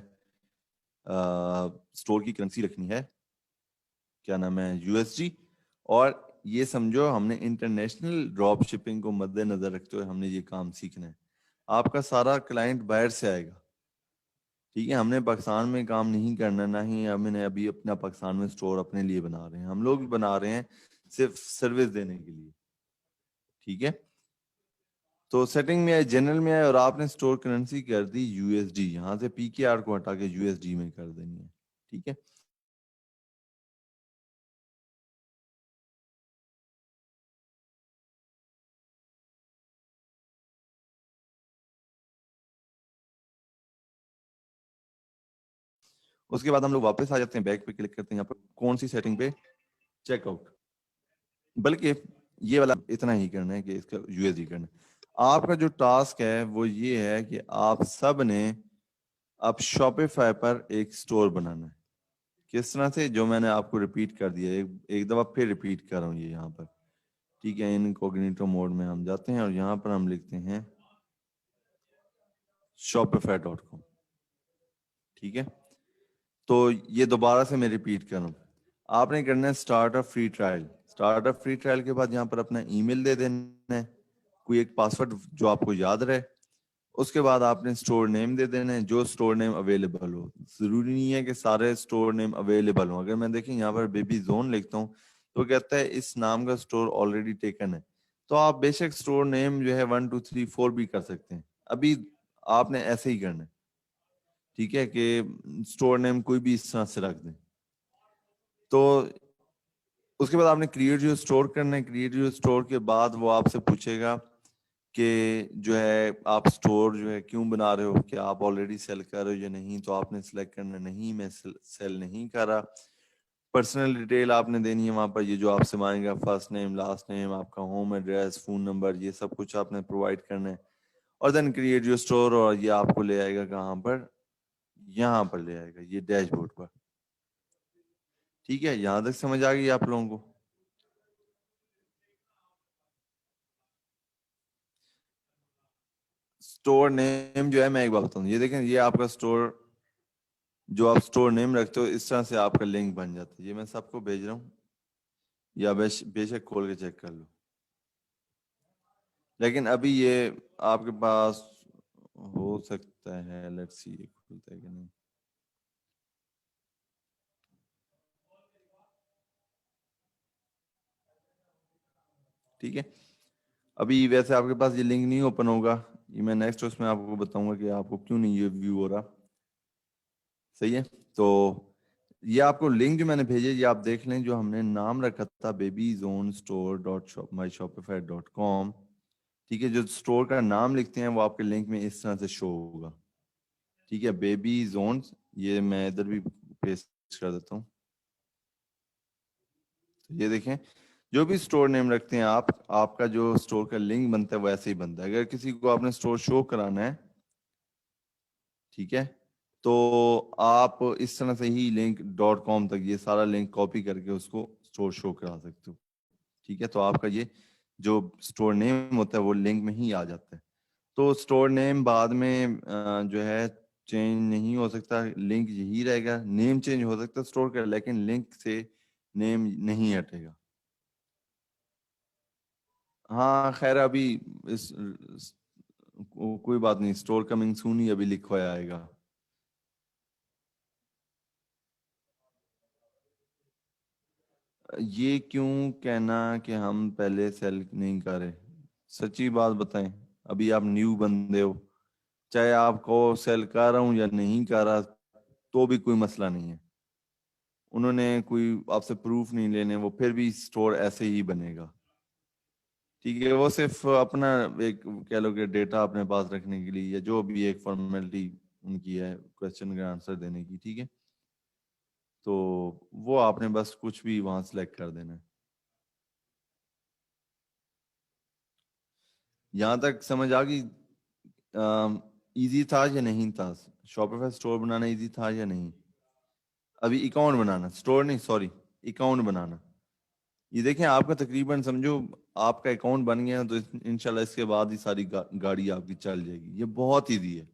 اسٹور کی کرنسی رکھنی ہے, کیا نام ہے, یو ایس ڈی. اور یہ سمجھو ہم نے انٹرنیشنل ڈراپ شپنگ کو مد نظر رکھتے ہوئے ہم نے یہ کام سیکھنا ہے. آپ کا سارا کلائنٹ باہر سے آئے گا, ٹھیک ہے. ہم نے پاکستان میں کام نہیں کرنا, نہ ہی ہم نے ابھی اپنا پاکستان میں اسٹور اپنے لیے بنا رہے ہیں, ہم لوگ بنا رہے ہیں صرف سروس دینے کے لیے, ٹھیک ہے. تو سیٹنگ میں آئے, جنرل میں آئے, اور آپ نے اسٹور کرنسی کر دی یو ایس ڈی. یہاں سے پی کے آر کو ہٹا کے یو ایس ڈی میں کر دینی ہے, ٹھیک ہے. اس کے بعد ہم لوگ واپس آ جاتے ہیں, بیک پہ کلک کرتے ہیں, یہاں پر کون سی سیٹنگ پہ, چیک آؤٹ. بلکہ یہ والا اتنا ہی کرنا ہے کہ اس کا یو ایس ڈی کرنا ہے. آپ کا جو ٹاسک ہے وہ یہ ہے کہ آپ سب نے اب شاپیفائی پر ایک سٹور بنانا ہے. کس طرح سے؟ جو میں نے آپ کو ریپیٹ کر دیا، ایک دفعہ پھر ریپیٹ کر رہا ہوں یہ یہاں پر. ٹھیک ہے، انکوگنیٹو موڈ میں ہم جاتے ہیں اور یہاں پر ہم لکھتے ہیں shopify.com. ٹھیک ہے، تو یہ دوبارہ سے میں ریپیٹ کر رہا ہوں. آپ نے کرنا ہے start up free trial. Start up free trial کے بعد یہاں پر اپنا ای میل دے دینا ہے، کوئی ایک پاسورڈ جو آپ کو یاد رہے. اس کے بعد آپ نے اسٹور نیم دے دینا ہے، جو اسٹور نیم اویلیبل ہو. ضروری نہیں ہے کہ سارے اسٹور نیم اویلیبل ہوں. اگر میں دیکھیں یہاں پر بیبی زون لکھتا ہوں تو کہتا ہے اس نام کا اسٹور آلریڈی ٹیکن ہے. تو آپ بے شک اسٹور نیم جو ہے 1 2 3 4 بھی کر سکتے ہیں. ابھی آپ نے ایسے ہی کرنا ہے. ٹھیک ہے، کہ اسٹور نیم کوئی بھی اس طرح سے رکھ دیں. تو اس کے بعد آپ نے کریٹ یور اسٹور کرنا ہے. کریٹ یور اسٹور کے بعد وہ آپ سے پوچھے گا کہ جو ہے آپ اسٹور جو ہے کیوں بنا رہے ہو، کہ آپ آلریڈی سیل کر رہے ہو یا نہیں. تو آپ نے سلیکٹ کرنا نہیں، میں سیل نہیں کر رہا. پرسنل ڈیٹیل آپ نے دینی ہے وہاں پر، یہ جو آپ سے مانگے گا، فرسٹ نیم، لاسٹ نیم، آپ کا ہوم ایڈریس، فون نمبر، یہ سب کچھ آپ نے پرووائڈ کرنا ہے. اور دین کریٹ یور اسٹور، اور یہ آپ کو لے آئے گا کہاں پر؟ یہاں پر لے آئے گا، یہ ڈیش بورڈ پر. ٹھیک ہے، یہاں تک سمجھ آ گئی آپ لوگوں کو؟ اسٹور نیم جو ہے میں ایک بات بتاؤں، یہ دیکھیں، یہ آپ کا اسٹور جو آپ اسٹور نیم رکھتے ہو اس طرح سے آپ کا لنک بن جاتا ہے. یہ میں سب کو بھیج رہا ہوں، یا بے شک کھول کے چیک کر لو. لیکن ابھی یہ آپ کے پاس ہو سکتا ہے، لیٹس سی یہ کھلتا ہے کہ نہیں. ٹھیک ہے، ابھی ویسے آپ کے پاس یہ لنک نہیں اوپن ہوگا. یہ میں نیکسٹ اس میں آپ کو بتاؤں گا کہ آپ کو کیوں نہیں یہ ویو ہو رہا. صحیح ہے، تو یہ آپ کو لنک جو میں نے بھیجے یہ آپ دیکھ لیں. جو ہم نے نام رکھا تھا بیبی زون اسٹور .myshopify.com. ٹھیک ہے، جو اسٹور کا نام لکھتے ہیں وہ آپ کے لنک میں اس طرح سے شو ہوگا. ٹھیک ہے، بیبی زونز، یہ میں ادھر بھی پیسٹ کر دیتا ہوں. یہ دیکھیں، جو بھی اسٹور نیم رکھتے ہیں آپ کا جو اسٹور کا لنک بنتا ہے وہ ایسے ہی بنتا ہے. اگر کسی کو آپ نے اسٹور شو کرانا ہے، ٹھیک ہے، تو آپ اس طرح سے ہی لنک .com تک یہ سارا لنک کاپی کر کے اس کو اسٹور شو کرا سکتے ہو. ٹھیک ہے، تو آپ کا یہ جو اسٹور نیم ہوتا ہے وہ لنک میں ہی آ جاتا ہے. تو اسٹور نیم بعد میں جو ہے چینج نہیں ہو سکتا، لنک یہی رہے گا. نیم چینج ہو سکتا ہے اسٹور کا، لیکن لنک سے نیم نہیں ہٹے گا. ہاں خیر، ابھی کوئی بات نہیں، اسٹور کمنگ سون ہی ابھی لکھا ہوا آئے گا. یہ کیوں کہنا کہ ہم پہلے سیل نہیں کر رہے؟ سچی بات بتائیں، ابھی آپ نیو بندے ہو، چاہے آپ کو سیل کر رہا ہوں یا نہیں کر رہا تو بھی کوئی مسئلہ نہیں ہے. انہوں نے کوئی آپ سے پروف نہیں لینے، وہ پھر بھی اسٹور ایسے ہی بنے گا. ٹھیک ہے، وہ صرف اپنا ایک کہہ لو کہ ڈیٹا اپنے پاس رکھنے کے لیے، یا جو بھی ایک فارمیلٹی ان کی ہے کوشچن کا آنسر دینے کی. ٹھیک ہے، تو وہ آپ نے بس کچھ بھی وہاں سلیکٹ کر دینا ہے. یہاں تک سمجھ آ گئی؟ ایزی تھا یا نہیں تھا؟ شاپیفائی اسٹور بنانا ایزی تھا یا نہیں؟ ابھی اکاؤنٹ بنانا، اسٹور نہیں، سوری، اکاؤنٹ بنانا. یہ دیکھیں، آپ کا تقریباً سمجھو آپ کا اکاؤنٹ بن گیا تو انشاءاللہ اس کے بعد ہی ساری گاڑی آپ کی چل جائے گی. یہ بہت ایزی ہے.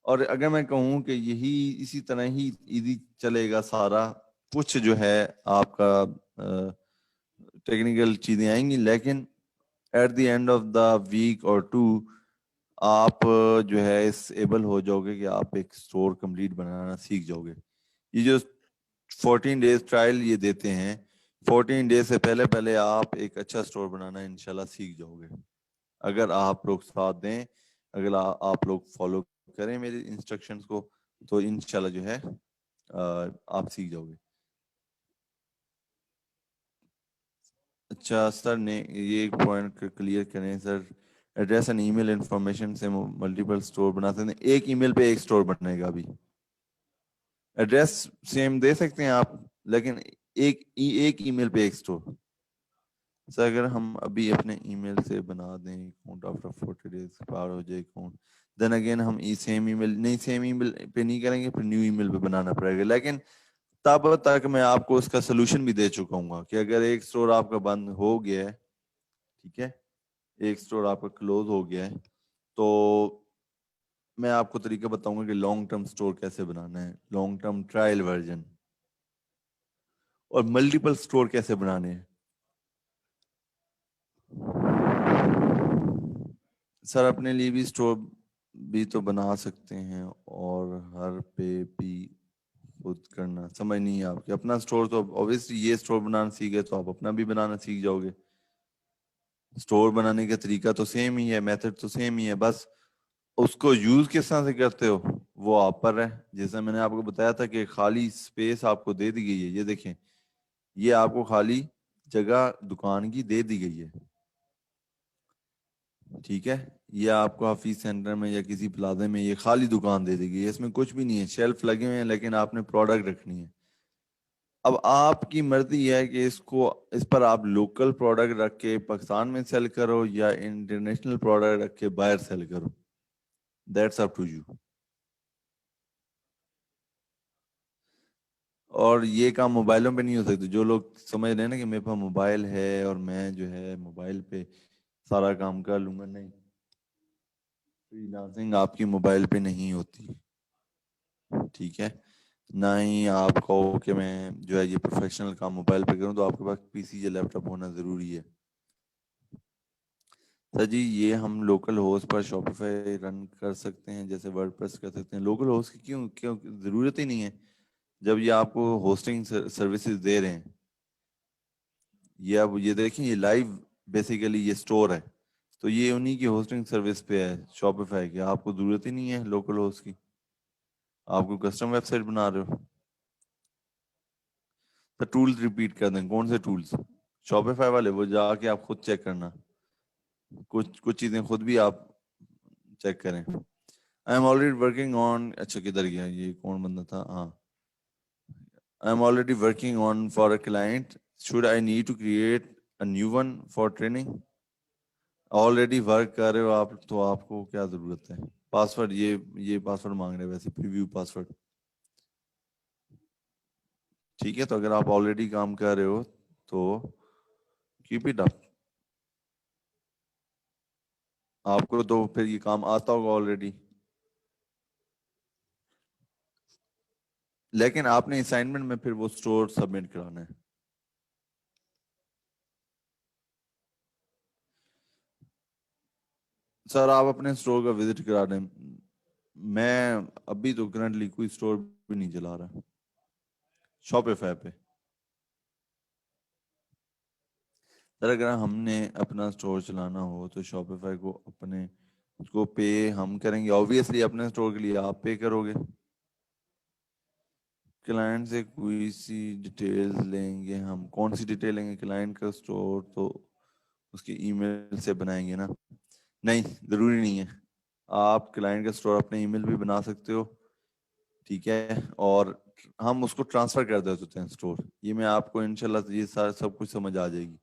اور اگر میں کہوں کہ یہی اسی طرح ہی ایزی چلے گا سارا کچھ، جو ہے آپ کا ٹیکنیکل چیزیں آئیں گی، لیکن at the end of the week اور 2 آپ جو ہے اس ایبل ہو جاؤ گے کہ آپ ایک اسٹور کمپلیٹ بنانا سیکھ جاؤ گے. یہ جو 14 ڈیز ٹرائل یہ دیتے ہیں، 14 ڈیز سے پہلے آپ ایک اچھا اسٹور بنانا انشاءاللہ سیکھ جاؤ گے. اگر آپ لوگ ساتھ دیں، اگر آپ لوگ فالو کریں میرے انسٹرکشنز کو، تو انشاءاللہ جو ہے آپ سیکھ جاؤ گے. اچھا سر نے یہ ایک پوائنٹ کلیئر کریں sir, address and email information سے ملٹیپل اسٹور بنا سکتے ہیں. ایک ای میل پہ ایک اسٹور بنے گا. ابھی ایڈریس سیم دے سکتے ہیں آپ، لیکن ایک ای میل پہ ایک اسٹور. سر اگر ہم ابھی اپنے ای میل سے بنا دیں اکاؤنٹ آفٹر 40 days پار ہو جائے اکاؤنٹ، دین اگین ہم سیم ای میل نہیں، سیم ای میل پہ نہیں کریں گے، پھر نیو ای میل پہ بنانا پڑے گا. لیکن تب تک میں آپ کو اس کا سولوشن بھی دے چکا ہوں گا کہ اگر ایک اسٹور آپ کا بند ہو گیا ہے، ٹھیک ہے، ایک اسٹور آپ کا کلوز ہو گیا ہے، تو میں آپ کو طریقہ بتاؤں گا کہ لانگ ٹرم اسٹور کیسے بنانا ہے، لانگ ٹرم ٹرائل ورژن، اور ملٹیپل اسٹور کیسے بنانے ہیں. سر اپنے لیے بھی اسٹور بھی تو بنا سکتے ہیں، اور ہر پہ بھی خود کرنا سمجھ نہیں ہے آپ کے. اپنا اسٹور تو obviously یہ اسٹور بنانا سیکھ گئے تو آپ اپنا بھی بنانا سیکھ جاؤ گے. اسٹور بنانے کا طریقہ تو سیم ہی ہے، میتھڈ تو سیم ہی ہے، بس اس کو یوز کس طرح سے کرتے ہو وہ آپ پر ہے. جیسا میں نے آپ کو بتایا تھا کہ خالی اسپیس آپ کو دے دی گئی ہے، یہ دیکھیں، یہ آپ کو خالی جگہ دکان کی دے دی گئی ہے، ٹھیک ہے. یہ آپ کو حفیظ سینٹر میں یا کسی پلازے میں یہ خالی دکان دے دی گئی ہے، اس میں کچھ بھی نہیں ہے، شیلف لگے ہوئے ہیں، لیکن آپ نے پروڈکٹ رکھنی ہے. اب آپ کی مرضی ہے کہ اس پر آپ لوکل پروڈکٹ رکھ کے پاکستان میں سیل کرو یا انٹرنیشنل پروڈکٹ رکھ کے باہر سیل کرو. That's up to you. اور یہ کام موبائلوں پہ نہیں ہو سکتے. جو لوگ سمجھ رہے ہیں نا کہ میرے پاس موبائل ہے اور میں جو ہے موبائل پہ سارا کام کر لوں گا، نہیں، فری لانسنگ آپ کی موبائل پہ نہیں ہوتی، ٹھیک ہے. نہ ہی آپ کہو کہ میں جو ہے یہ پروفیشنل کام موبائل پہ کروں، تو آپ کے پاس پی سی یا لیپ ٹاپ ہونا ضروری ہے. سر جی یہ ہم لوکل ہوسٹ پر شاپیفائی رن کر سکتے ہیں، جیسے ورڈ پریس کر سکتے ہیں. لوکل ہوسٹ کی کیوں ضرورت ہی نہیں ہے جب یہ آپ کو ہوسٹنگ سروسز دے رہے ہیں. یہ اب یہ دیکھیں، یہ لائیو بیسیکلی یہ اسٹور ہے، تو یہ انہی کی ہوسٹنگ سروس پہ ہے شاپیفائی کی. آپ کو ضرورت ہی نہیں ہے لوکل ہوسٹ کی، آپ کو کسٹم ویب سائٹ بنا رہے ہو. تو ٹولز ریپیٹ کر دیں. کون سے ٹولز؟ شاپیفائی والے، وہ جا کے آپ خود چیک کرنا، کچھ چیزیں خود بھی آپ چیک کریں. I am already working on, اچھا کدھر گیا یہ، کون بندہ تھا؟ ہاں، I am already working on for a client, should I need to create a new one for training. Already work کر رہے ہو آپ تو آپ کو کیا ضرورت ہے. پاسورڈ، یہ پاسورڈ مانگ رہے ہیں ویسے، پریویو پاسورڈ، ٹھیک ہے. تو اگر آپ آلریڈی کام کر رہے ہو تو کیپ اٹ اپ. آپ کو تو پھر یہ کام آتا ہوگا آلریڈی، لیکن آپ نے اسائنمنٹ میں پھر وہ اسٹور سبمٹ کرانا ہے. سر آپ اپنے اسٹور کا وزٹ کرا دیں. میں ابھی تو کرنٹلی کوئی اسٹور بھی نہیں چلا رہا شاپیفائی پہ. سر اگر ہم نے اپنا اسٹور چلانا ہو تو شاپیفائی کو اپنے اس کو پے ہم کریں گے. آبویسلی اپنے اسٹور کے لیے آپ پے کرو گے. کلائنٹ سے کوئی سی ڈیٹیلز لیں گے ہم. کون سی ڈیٹیل لیں گے؟ کلائنٹ کا اسٹور تو اس کی ای میل سے بنائیں گے نا. نہیں، ضروری نہیں ہے. آپ کلائنٹ کا اسٹور اپنے ای میل بھی بنا سکتے ہو، ٹھیک ہے، اور ہم اس کو ٹرانسفر کر دیتے ہیں اسٹور. یہ میں آپ کو انشاءاللہ یہ سارا سب کچھ سمجھ آ جائے گی.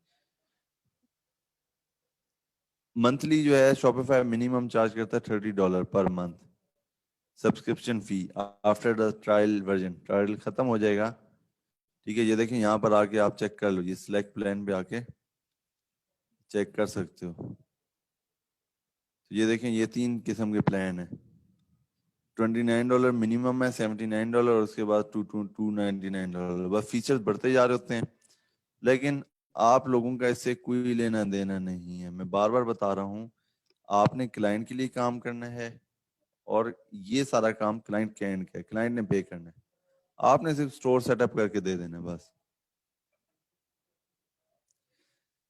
منتھلی جو ہے شاپیفائی منیمم چارج کرتا ہے $30 پر منتھ سبسکرپشن فی after the trial version. Trial ختم ہو جائے گا، ٹھیک ہے. یہ دیکھیں یہاں پر آ کے آپ چیک کر لو، یہ سلیکٹ پلان پہ آ کے چیک کر سکتے ہو. یہ دیکھیں یہ 3 قسم کے پلان ہیں. $29 منیمم ہے، $79 اور اس کے بعد $299. بس فیچرز بڑھتے جا رہے ہوتے ہیں، لیکن آپ لوگوں کا اس سے کوئی لینا دینا نہیں ہے. میں بار بار بتا رہا ہوں، آپ نے کلائنٹ کے لیے کام کرنا ہے اور یہ سارا کام کلائنٹ کے اینڈ کا ہے. کلائنٹ نے پے کرنا ہے، آپ نے صرف اسٹور سیٹ اپ کر کے دے دینا بس.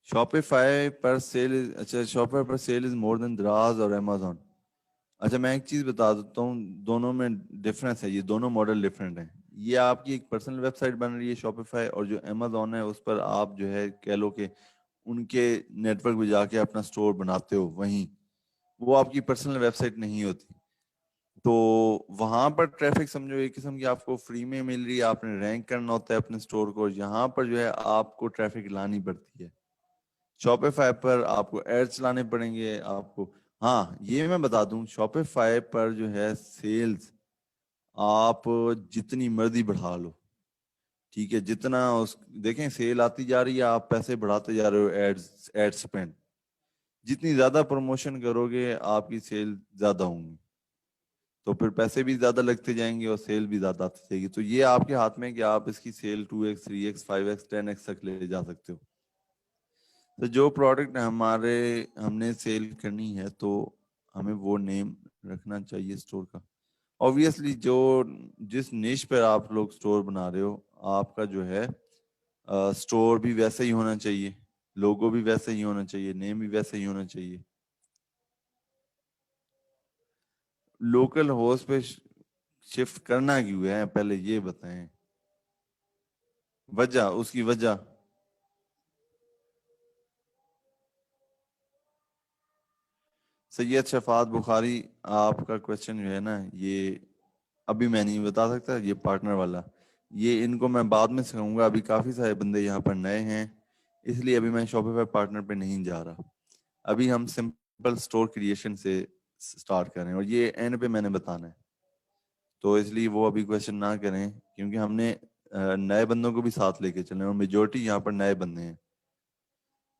شاپیفائی پر سیل، اچھا شاپیفائی پر سیل از مور دین دراز اور امیزون. اچھا میں ایک چیز بتا دیتا ہوں، دونوں میں ڈفرینس ہے. یہ دونوں ماڈل ڈفرینٹ ہیں. یہ آپ کی ایک پرسنل ویب سائٹ بن رہی ہے شاپیفائی، اور جو امیزون ہے اس پر آپ جو ہے کہہ لو کہ ان کے نیٹ ورک پہ جا کے اپنا اسٹور بناتے ہو. وہیں وہ آپ کی پرسنل ویب سائٹ نہیں ہوتی. تو وہاں پر ٹریفک سمجھو ایک قسم کی آپ کو فری میں مل رہی ہے. آپ نے رینک کرنا ہوتا ہے اپنے اسٹور کو. یہاں پر جو ہے آپ کو ٹریفک لانی پڑتی ہے. شاپیفائی پر آپ کو ایڈ چلانے پڑیں گے آپ کو. ہاں یہ میں بتا دوں شاپیفائی پر جو ہے سیلز آپ جتنی مرضی بڑھا لو, ٹھیک ہے, جتنا دیکھیں سیل آتی جا رہی ہے آپ پیسے بڑھاتے جا رہے ہو, ایڈ سپینڈ جتنی زیادہ پروموشن کرو گے آپ کی سیل زیادہ ہوں گی, تو پھر پیسے بھی زیادہ لگتے جائیں گے اور سیل بھی زیادہ آتی جائے گی. تو یہ آپ کے ہاتھ میں کہ آپ اس کی cell 2x 3x 5x 10x تک لے جا سکتے ہو. تو جو پروڈکٹ ہم نے سیل کرنی ہے تو ہمیں وہ نیم رکھنا چاہیے اسٹور کا. obviously جس نیش پر آپ لوگ اسٹور بنا رہے ہو آپ کا جو ہے اسٹور بھی ویسا ہی ہونا چاہیے, لوگو بھی ویسا ہی ہونا چاہیے, نیم بھی ویسا ہی ہونا چاہیے. لوکل ہوسٹ پہ شفٹ کرنا کیوں ہے پہلے یہ بتائیں, وجہ اس کی وجہ. سید شفاعت بخاری آپ کا کوشچن جو ہے نا یہ ابھی میں نہیں بتا سکتا, یہ پارٹنر والا یہ ان کو میں بعد میں سکھاؤں گا. ابھی کافی سارے بندے یہاں پر نئے ہیں اس لیے ابھی میں شاپیفائی پارٹنر پہ نہیں جا رہا. ابھی ہم سمپل اسٹور کریشن سے سٹارٹ کریں اور یہ اینڈ پہ میں نے بتانا ہے, تو اس لیے وہ ابھی کوشچن نہ کریں کیونکہ ہم نے نئے بندوں کو بھی ساتھ لے کے چلیں اور میجورٹی یہاں پر نئے بندے ہیں.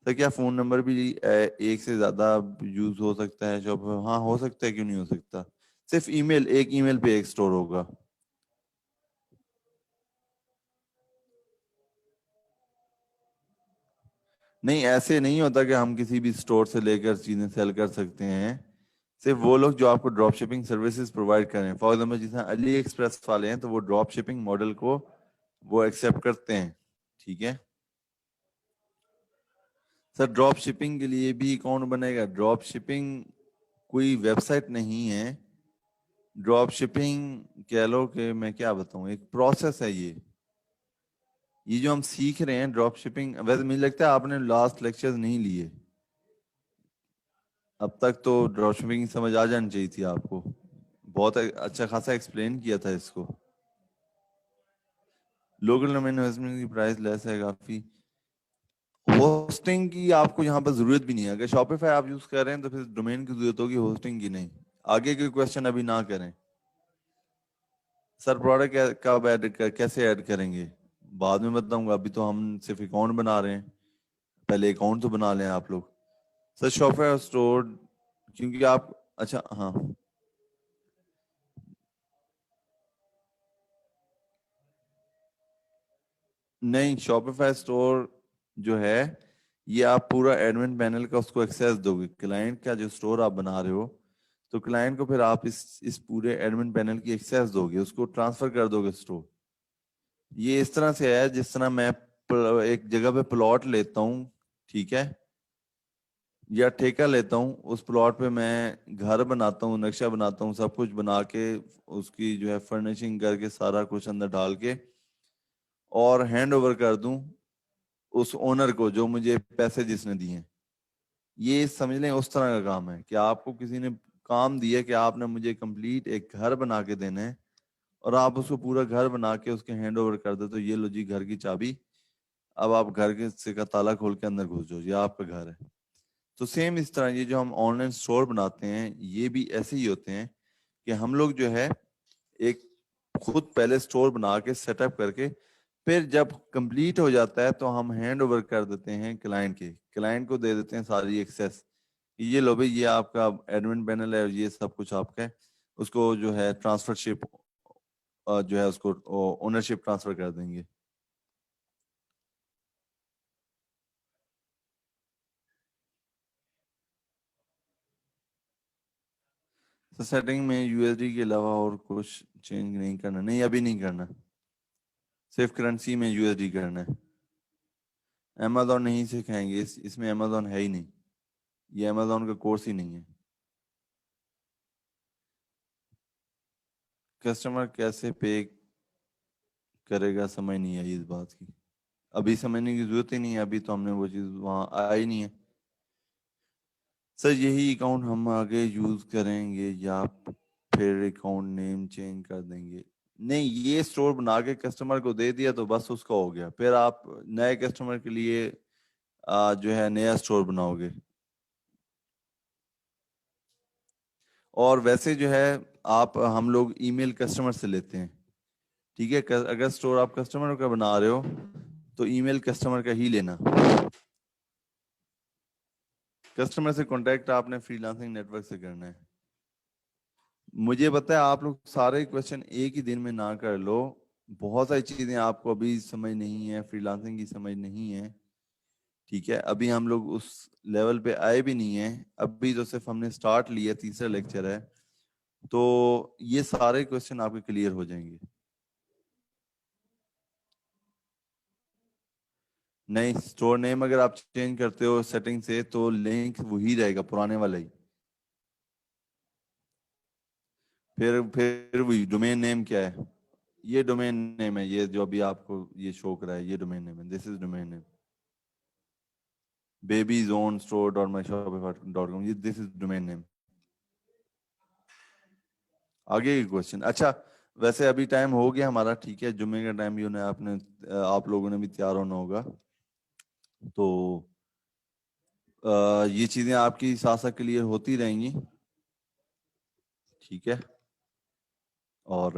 تو کیا فون نمبر بھی ایک سے زیادہ یوز ہو سکتا ہے جب؟ ہاں ہو سکتا ہے, کیوں نہیں ہو سکتا. صرف ای میل, ایک ای میل پہ ایک اسٹور ہوگا. نہیں ایسے نہیں ہوتا کہ ہم کسی بھی اسٹور سے لے کر چیزیں سیل کر سکتے ہیں. صرف وہ لوگ جو آپ کو ڈراپ شپنگ سروسز پرووائڈ کریں, فار ایگزامپل جیسے علی ایکسپریس والے ہیں تو وہ ڈراپ شپنگ ماڈل کو وہ ایکسیپٹ کرتے ہیں, ٹھیک ہے. سر ڈراپ شپنگ کے لیے بھی اکاؤنٹ بنے گا. ڈراپ شپنگ کوئی ویب سائٹ نہیں ہے, ڈراپ شپنگ کہہ لو کہ میں کیا بتاؤں, ایک پروسیس ہے. یہ جو ہم سیکھ رہے ہیں ڈراپ شپنگ, ویسے مجھے لگتا ہے آپ نے لاسٹ لیکچرز نہیں لیے اب تک, تو ڈراپ شپنگ سمجھ آ جانی چاہیے تھی آپ کو. بہت اچھا خاصا ایکسپلین کیا تھا اس کو. لوکل ڈومین انویسٹمنٹ کی پرائس لیس ہے کافی. ہوسٹنگ کی آپ کو یہاں پر ضرورت بھی نہیں ہے. اگر شاپیفائی آپ یوز کر رہے ہیں تو پھر ڈومین کی ضرورت ہوگی, ہوسٹنگ کی نہیں. آگے کے کویسچن ابھی نہ کریں. سر پروڈکٹ کب کیسے ایڈ کریں گے بعد میں بتاؤں گا, ابھی تو ہم صرف اکاؤنٹ بنا رہے ہیں, پہلے اکاؤنٹ تو بنا لیں آپ لوگ. سر شاپیفائی اسٹور کیونکہ آپ, اچھا ہاں نہیں, شاپیفائی اسٹور جو ہے یہ آپ پورا ایڈمن پینل کا اس کو ایکسیس دو گے. کلائنٹ کا جو اسٹور آپ بنا رہے ہو تو کلائنٹ کو پھر آپ اس پورے ایڈمن پینل کی ایکسیس دو گے, اس کو ٹرانسفر کر دو گے اسٹور. یہ اس طرح سے ہے جس طرح میں ایک جگہ پہ پلاٹ لیتا ہوں, ٹھیک ہے, یا ٹھیکہ لیتا ہوں, اس پلاٹ پہ میں گھر بناتا ہوں, نقشہ بناتا ہوں, سب کچھ بنا کے اس کی جو ہے فرنیشنگ کر کے سارا کچھ اندر ڈال کے اور ہینڈ اوور کر دوں اس اونر کو جو مجھے پیسے جس نے دیے. یہ سمجھ لیں اس طرح کا کام ہے کہ آپ کو کسی نے کام دیا کہ آپ نے مجھے کمپلیٹ ایک گھر بنا کے دینا ہے اور آپ اس کو پورا گھر بنا کے اس کے ہینڈ اوور کر دے, تو یہ لو جی گھر کی چابی, اب آپ گھر کے سے کا تالا کھول کے اندر گھس جاؤ, یہ آپ کا گھر ہے. تو سیم اس طرح یہ جو ہم آن لائن اسٹور بناتے ہیں یہ بھی ایسے ہی ہوتے ہیں کہ ہم لوگ جو ہے ایک خود پہلے اسٹور بنا کے سیٹ اپ کر کے پھر جب کمپلیٹ ہو جاتا ہے تو ہم ہینڈ اوور کر دیتے ہیں کلائنٹ کے, کلائنٹ کو دے دیتے ہیں ساری ایکسیس. یہ لو بھائی یہ آپ کا ایڈمن پینل ہے اور یہ سب کچھ آپ کا ہے, اس کو جو ہے ٹرانسفر شپ جو ہے اس کو اونرشپ ٹرانسفر کر دیں گے. سیٹنگ میں یو ایس ڈی کے علاوہ اور کچھ چینج نہیں کرنا, نہیں ابھی نہیں کرنا, صرف کرنسی میں یو ایس ڈی کرنا ہے. امیزون نہیں سکھائیں گے, اس میں امیزون ہے ہی نہیں, یہ امیزون کا کورس ہی نہیں ہے. کسٹمر کیسے پے کرے گا سمجھ نہیں آئی اس بات کی, ابھی سمجھنے کی ضرورت ہی نہیں ہے, ابھی تو ہم نے وہ چیز وہاں آئی نہیں ہے. سر یہی اکاؤنٹ ہم آگے یوز کریں گے یا پھر اکاؤنٹ نیم چینج کر دیں گے؟ نہیں, یہ اسٹور بنا کے کسٹمر کو دے دیا تو بس اس کا ہو گیا. پھر آپ نئے کسٹمر کے لیے جو ہے نیا اسٹور بناؤ گے. اور ویسے جو ہے آپ ہم لوگ ای میل کسٹمر سے لیتے ہیں, ٹھیک ہے. اگر اسٹور آپ کسٹمر کا بنا رہے ہو تو ای میل کسٹمر کا ہی لینا. کسٹمر سے کانٹیکٹ آپ نے فری لانسنگ نیٹ ورک سے کرنا ہے. مجھے بتائیں آپ لوگ سارے کوشچن ایک ہی دن میں نہ کر لو, بہت ساری چیزیں آپ کو ابھی سمجھ نہیں ہے, فری لانسنگ کی سمجھ نہیں ہے, ٹھیک ہے. ابھی ہم لوگ اس لیول پہ آئے بھی نہیں ہیں, ابھی تو صرف ہم نے سٹارٹ لیا, تیسرا لیکچر ہے, تو یہ سارے کوشچن آپ کے کلیئر ہو جائیں گے. نہیں, اسٹور نیم اگر آپ چینج کرتے ہو سیٹنگ سے تو لنک وہی رہے گا پرانے والا ہی. پھر وہی ڈومین نیم کیا ہے, یہ ڈومین نیم ہے, یہ جو ابھی آپ کو یہ شو کرا ہے یہ ڈومین نیم ہے. This is domain name baby zone store dot my shop dot com, یہ دس از ڈومین نیم. آگے کی کوشچن. اچھا ویسے ابھی ٹائم ہو گیا ہمارا, ٹھیک ہے, جمعے کا ٹائم بھی ہونا ہے, آپ لوگوں نے بھی تیار ہونا ہوگا. تو یہ چیزیں آپ کی ساتھ ساتھ کلیئر ہوتی رہیں گی, ٹھیک ہے. اور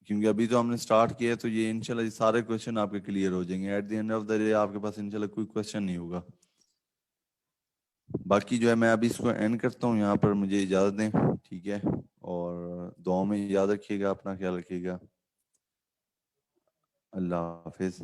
کیونکہ ابھی تو ہم نے سٹارٹ کیا ہے تو یہ انشاءاللہ یہ سارے کوشچن آپ کے کلیئر ہو جائیں گے. At the end of the day آپ کے پاس انشاءاللہ کوئی کوشچن نہیں ہوگا. باقی جو ہے میں ابھی اس کو اینڈ کرتا ہوں یہاں پر, مجھے اجازت دیں, ٹھیک ہے. اور دعاؤں میں یاد رکھیے گا, اپنا خیال رکھیے گا. اللہ حافظ.